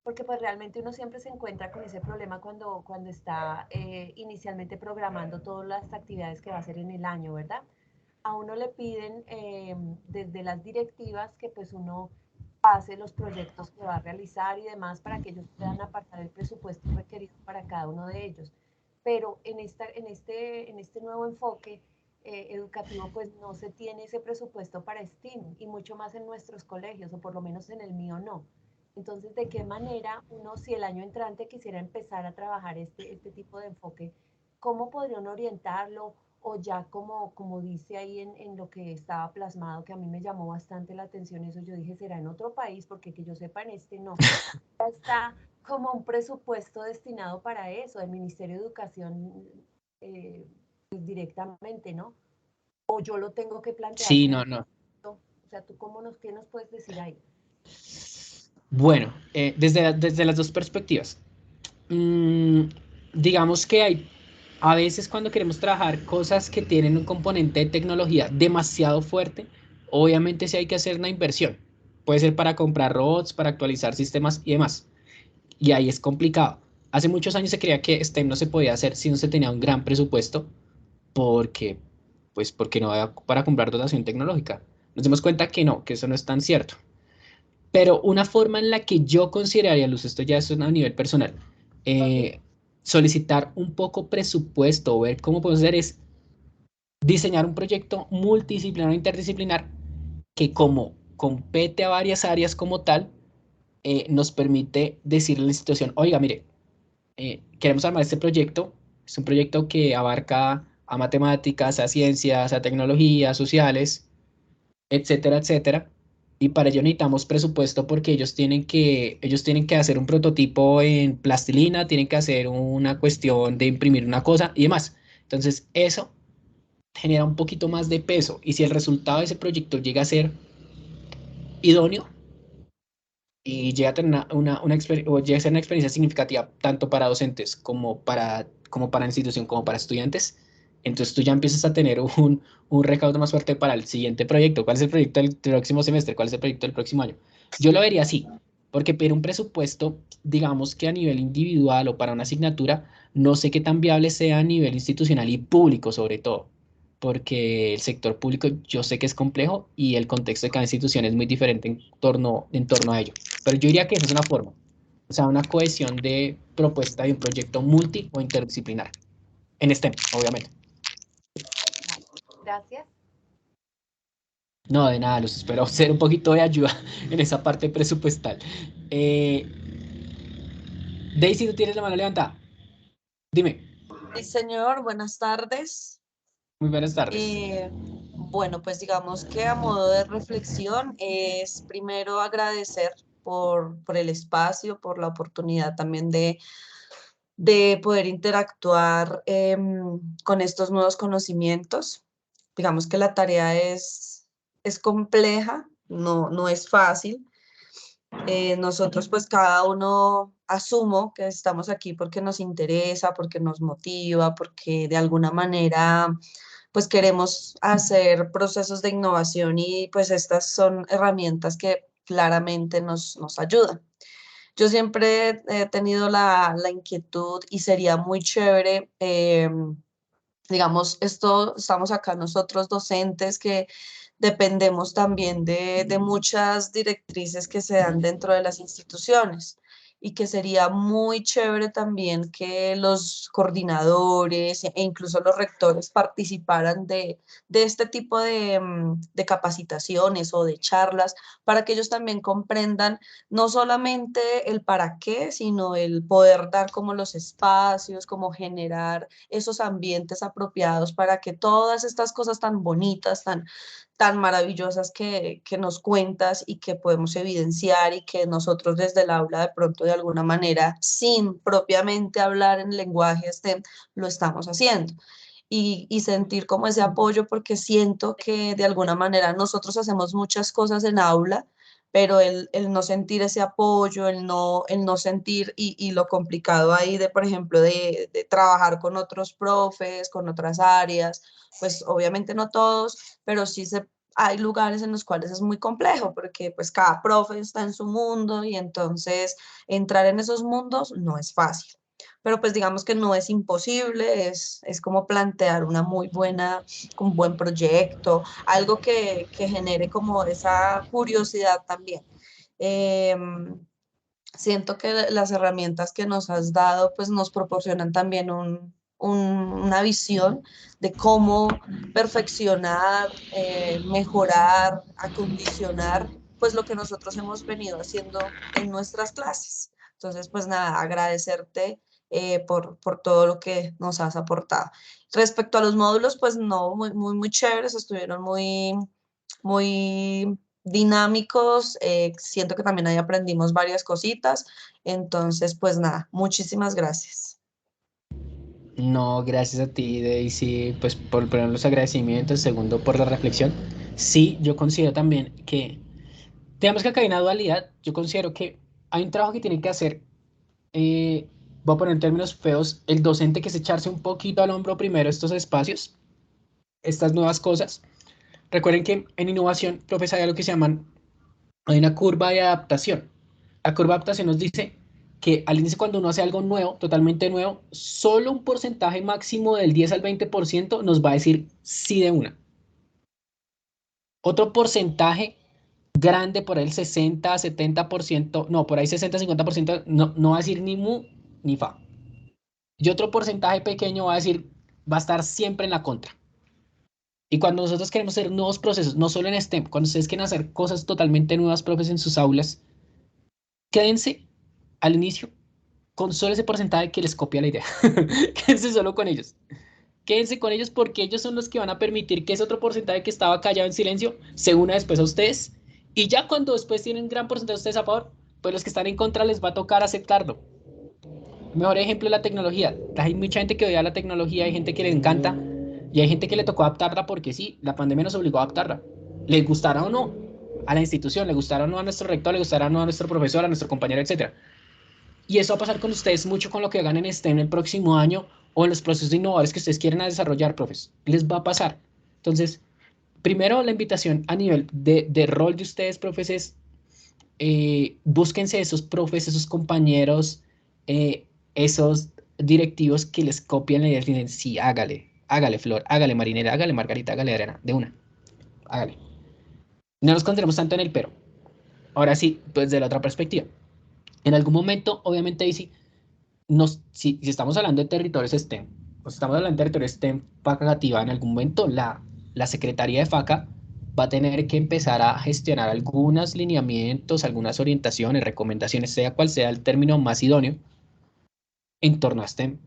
S3: pues realmente uno siempre se encuentra con ese problema cuando está inicialmente programando todas las actividades que va a hacer en el año, ¿verdad? A uno le piden desde las directivas que pues uno pase los proyectos que va a realizar y demás para que ellos puedan apartar el presupuesto requerido para cada uno de ellos. Pero en este nuevo enfoque educativo, pues no se tiene ese presupuesto para STEAM y mucho más en nuestros colegios, o por lo menos en el mío no. Entonces, ¿de qué manera uno, si el año entrante quisiera empezar a trabajar este tipo de enfoque, cómo podrían orientarlo? O ya como dice ahí en lo que estaba plasmado, que a mí me llamó bastante la atención eso, yo dije, será en otro país, porque que yo sepa en este no. Ya está como un presupuesto destinado para eso, del Ministerio de Educación pues, directamente, ¿no? O yo lo tengo que plantear
S1: Sí,
S3: como,
S1: no, no.
S3: o sea, ¿tú qué nos puedes decir ahí?
S1: Bueno, desde las dos perspectivas. Mm, digamos que hay, a veces cuando queremos trabajar cosas que tienen un componente de tecnología demasiado fuerte, obviamente sí hay que hacer una inversión. Puede ser para comprar robots, para actualizar sistemas y demás. Y ahí es complicado. Hace muchos años se creía que STEM no se podía hacer si no se tenía un gran presupuesto porque, porque no había para comprar dotación tecnológica. Nos dimos cuenta que no, que eso no es tan cierto. Pero una forma en la que yo consideraría, Luz, esto ya es a nivel personal, eh, solicitar un poco presupuesto o ver cómo podemos hacer es diseñar un proyecto multidisciplinar o interdisciplinar que como compete a varias áreas como tal, nos permite decirle a la institución, oiga, mire, queremos armar este proyecto, es un proyecto que abarca a matemáticas, a ciencias, a tecnologías, sociales, etcétera, etcétera. Y para ello necesitamos presupuesto porque ellos tienen que hacer un prototipo en plastilina, tienen que hacer una cuestión de imprimir una cosa y demás. Entonces, eso genera un poquito más de peso. Y si el resultado de ese proyecto llega a ser idóneo y llega a tener o llega a ser una experiencia significativa tanto para docentes como para institución, como para estudiantes, entonces tú ya empiezas a tener un recaudo más fuerte para el siguiente proyecto. ¿Cuál es el proyecto del próximo semestre? ¿Cuál es el proyecto del próximo año? Yo lo vería así, porque pedir un presupuesto, digamos que a nivel individual o para una asignatura, no sé qué tan viable sea a nivel institucional y público sobre todo, porque el sector público yo sé que es complejo y el contexto de cada institución es muy diferente en torno a ello. Pero yo diría que esa es una forma, o sea, una cohesión de propuesta de un proyecto multi o interdisciplinar, en STEM, obviamente.
S3: Vale, gracias.
S1: No, de nada, los espero ser un poquito de ayuda en esa parte presupuestal. Eh, Daisy, tú tienes la mano levantada. Dime,
S4: Sí, señor, buenas tardes.
S1: muy buenas tardes.
S4: Bueno, pues digamos que a modo de reflexión es primero agradecer por el espacio, por la oportunidad también de poder interactuar con estos nuevos conocimientos. Digamos que la tarea es compleja, no es fácil. Nosotros pues cada uno asumo que estamos aquí porque nos interesa, porque nos motiva, porque de alguna manera pues queremos hacer procesos de innovación y pues estas son herramientas que claramente nos ayudan. Yo siempre he tenido la inquietud y sería muy chévere, digamos, esto, estamos acá nosotros docentes que dependemos también de muchas directrices que se dan dentro de las instituciones y que sería muy chévere también que los coordinadores e incluso los rectores participaran de este tipo de capacitaciones o de charlas para que ellos también comprendan no solamente el para qué, sino el poder dar como los espacios, como generar esos ambientes apropiados para que todas estas cosas tan bonitas, tan maravillosas que nos cuentas y que podemos evidenciar y que nosotros desde el aula de pronto de alguna manera, sin propiamente hablar en lenguaje STEM, lo estamos haciendo. Y sentir como ese apoyo porque siento que de alguna manera nosotros hacemos muchas cosas en aula, pero el no sentir ese apoyo, el no sentir y lo complicado ahí de, por ejemplo, de trabajar con otros profes, con otras áreas, pues obviamente no todos, pero sí hay lugares en los cuales es muy complejo porque pues cada profe está en su mundo y entonces entrar en esos mundos no es fácil. Pero pues digamos que no es imposible, es como plantear una muy buena, un buen proyecto, algo que genere como esa curiosidad también. Siento que las herramientas que nos has dado pues nos proporcionan también una visión de cómo perfeccionar, mejorar, acondicionar pues lo que nosotros hemos venido haciendo en nuestras clases. Entonces, pues nada, agradecerte por todo lo que nos has aportado. Respecto a los módulos, pues no, muy chéveres, estuvieron muy dinámicos, siento que también ahí aprendimos varias cositas, entonces pues nada, muchísimas gracias.
S1: No, gracias a ti, Daisy, pues por poner los agradecimientos, segundo por la reflexión. Sí, yo considero también que, digamos que acá hay una dualidad, yo considero que hay un trabajo que tiene que hacer, voy a poner en términos feos, el docente, que es echarse un poquito al hombro primero estos espacios, estas nuevas cosas. Recuerden que en innovación, profes, hay algo que se llaman, hay una curva de adaptación. La curva de adaptación nos dice que al inicio, cuando uno hace algo nuevo, totalmente nuevo, solo un porcentaje máximo del 10 al 20% nos va a decir sí de una. Otro porcentaje grande, por ahí el 60, 70%, no, por ahí 60, 50%, no va a decir ni mu ni fa. Y otro porcentaje pequeño va a decir, va a estar siempre en la contra. Y cuando nosotros queremos hacer nuevos procesos, no solo en STEM, cuando ustedes quieren hacer cosas totalmente nuevas, profes, en sus aulas, quédense al inicio con solo ese porcentaje que les copia la idea. Quédense solo con ellos. Quédense con ellos, porque ellos son los que van a permitir que ese otro porcentaje que estaba callado en silencio se una después a ustedes. Y ya cuando después tienen gran porcentaje de ustedes a favor, pues los que están en contra les va a tocar aceptarlo. Mejor ejemplo, la tecnología. Hay mucha gente que odia la tecnología, hay gente que le encanta y hay gente que le tocó adaptarla porque sí, la pandemia nos obligó a adaptarla. Les gustará o no a la institución, le gustará o no a nuestro rector, le gustará o no a nuestro profesor, a nuestro compañero, etcétera. Y eso va a pasar con ustedes mucho con lo que hagan en STEM el próximo año o en los procesos innovadores que ustedes quieren desarrollar, profes. Les va a pasar. Entonces, primero, la invitación a nivel de rol de ustedes, profes, es búsquense esos profes, esos compañeros, esos directivos que les copian la idea y dicen, sí, hágale, hágale, Flor, hágale, Marinera, hágale, Margarita, hágale, Adriana, de una, hágale. No nos concentremos tanto en el pero. Ahora sí, pues de la otra perspectiva. En algún momento, obviamente, ahí sí, si estamos hablando de territorios STEM, o si estamos hablando de territorios STEM FACA Cativa, en algún momento la Secretaría de FACA va a tener que empezar a gestionar algunos lineamientos, algunas orientaciones, recomendaciones, sea cual sea el término más idóneo, en torno a STEM.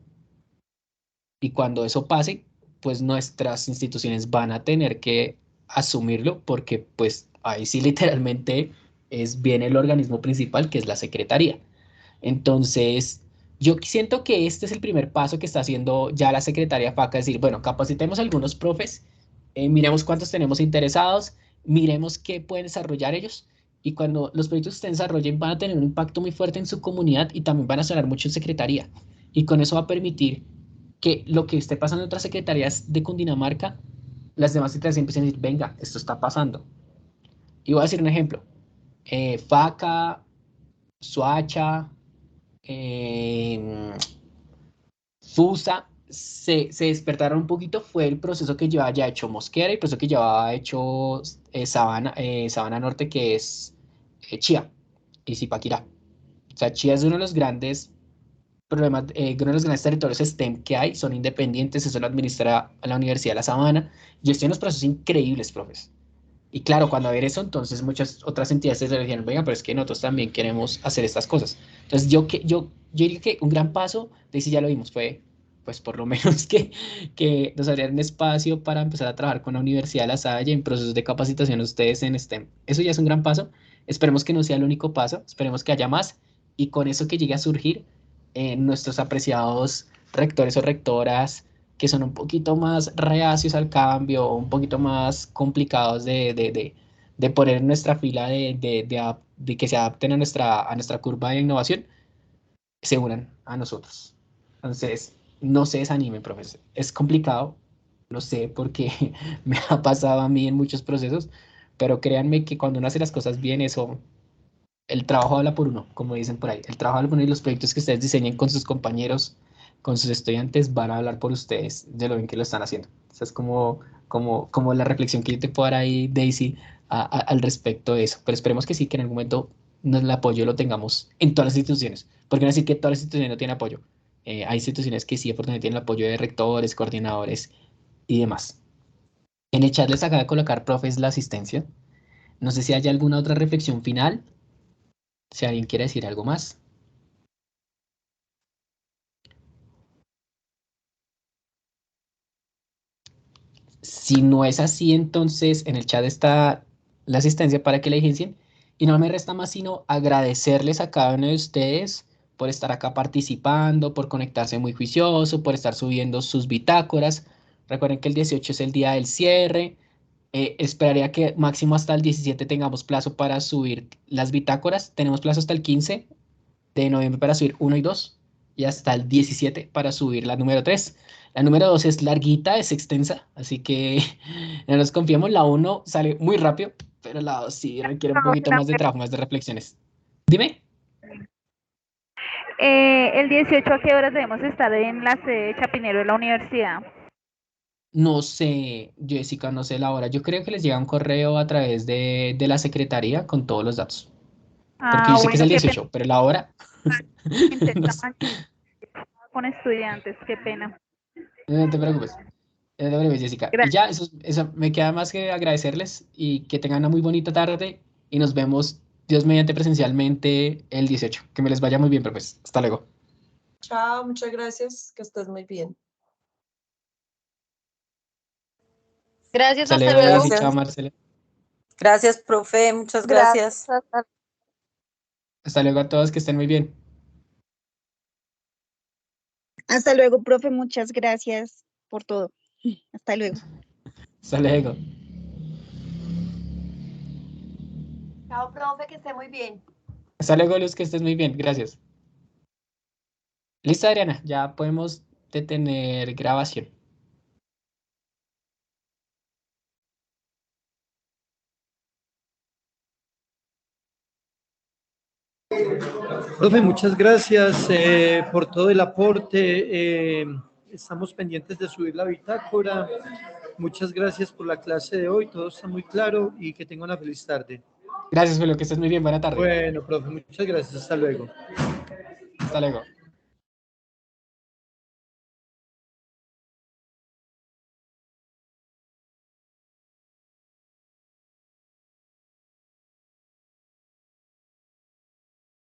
S1: Y cuando eso pase, pues nuestras instituciones van a tener que asumirlo, porque pues ahí sí literalmente viene el organismo principal, que es la Secretaría. Entonces, yo siento que este es el primer paso que está haciendo ya la Secretaría FACA, es decir, bueno, capacitemos a algunos profes, miremos cuántos tenemos interesados, miremos qué pueden desarrollar ellos, y cuando los proyectos se desarrollen van a tener un impacto muy fuerte en su comunidad y también van a sonar mucho en Secretaría. Y con eso va a permitir que lo que esté pasando en otras secretarías de Cundinamarca, las demás secretarías empiecen a decir, venga, esto está pasando. Y voy a decir un ejemplo. FACA, Soacha, eh, FUSA se despertaron un poquito. Fue el proceso que llevaba ya hecho Mosquera y el proceso que llevaba hecho Sabana Norte, que es Chía y Zipaquirá. O sea, Chía es uno de los grandes problemas, uno de los grandes territorios STEM que hay, son independientes, eso lo administra la Universidad de La Sabana, y estoy en unos procesos increíbles, profes. Y claro, cuando a ver eso, entonces muchas otras entidades se dijeron, venga, pero es que nosotros también queremos hacer estas cosas. Entonces yo diría que un gran paso, de si ya lo vimos, fue pues por lo menos que nos abrieran espacio para empezar a trabajar con la Universidad de La Salle en procesos de capacitación ustedes en STEM. Eso ya es un gran paso. Esperemos que no sea el único paso, esperemos que haya más, y con eso que llegue a surgir, nuestros apreciados rectores o rectoras que son un poquito más reacios al cambio, un poquito más complicados de poner en nuestra fila de que se adapten a nuestra curva de innovación, se unan a nosotros. Entonces, no se desanimen, profesor. Es complicado, lo sé, porque me ha pasado a mí en muchos procesos, pero créanme que cuando uno hace las cosas bien, eso, el trabajo habla por uno, como dicen por ahí. El trabajo habla por uno, y los proyectos que ustedes diseñen con sus compañeros, con sus estudiantes, van a hablar por ustedes de lo bien que lo están haciendo. Esa es como la reflexión que yo te puedo dar ahí, Daisy, al respecto de eso. Pero esperemos que sí, que en algún momento el apoyo lo tengamos en todas las instituciones. Porque no decir que todas las instituciones no tienen apoyo. Hay instituciones que sí, afortunadamente tienen el apoyo de rectores, coordinadores y demás. En el chat les acaba de colocar, profes, la asistencia. No sé si hay alguna otra reflexión final, si alguien quiere decir algo más. Si no es así, entonces en el chat está la asistencia para que la agencien. Y no me resta más sino agradecerles a cada uno de ustedes por estar acá participando, por conectarse muy juicioso, por estar subiendo sus bitácoras. Recuerden que el 18 es el día del cierre. esperaría que máximo hasta el 17 tengamos plazo para subir las bitácoras. Tenemos plazo hasta el 15 de noviembre para subir 1 y 2 y hasta el 17 para subir la número 3. La número 2 es larguita, es extensa, así que no nos confiamos. La uno sale muy rápido, pero la 2 sí requiere un poquito más de trabajo, más de reflexiones. Dime.
S5: El 18, ¿a qué horas debemos estar en la sede de Chapinero de la universidad?
S1: No sé, Jessica, no sé la hora. Yo creo que les llega un correo a través de la secretaría con todos los datos. Porque yo sé que es
S5: Bueno,
S1: el
S5: qué pena,
S1: 18, pero la hora, no sé.
S5: estaban con estudiantes, qué pena.
S1: No te preocupes. No te preocupes, Jessica. Y
S5: Gracias.
S1: ya, eso me queda más que agradecerles y que tengan una muy bonita tarde y nos vemos, Dios mediante, presencialmente el 18. Que me les vaya muy bien, pues. Hasta luego.
S4: Chao, muchas gracias, que estés muy bien.
S3: Gracias,
S1: Hasta
S3: hasta
S1: luego,
S3: luego.
S1: Jessy. Chao,
S2: Gracias.
S1: Marcela.
S2: Gracias, profe, muchas
S3: Gracias.
S2: gracias.
S1: Hasta luego a todos, que estén muy bien.
S6: Hasta luego, profe. Muchas gracias por todo. Hasta luego.
S1: Hasta luego.
S3: Chao, profe, que esté muy bien.
S1: Hasta luego, Luz, que estés muy bien. Gracias. Listo, Adriana. Ya podemos detener grabación.
S7: Profe, muchas gracias por todo el aporte. Estamos pendientes de subir la bitácora. Muchas gracias por la clase de hoy. Todo está muy claro y que tenga una feliz tarde.
S1: Gracias, Julio, que estés muy bien. Buena tarde.
S7: Bueno, profe, muchas gracias. Hasta luego.
S1: Hasta luego.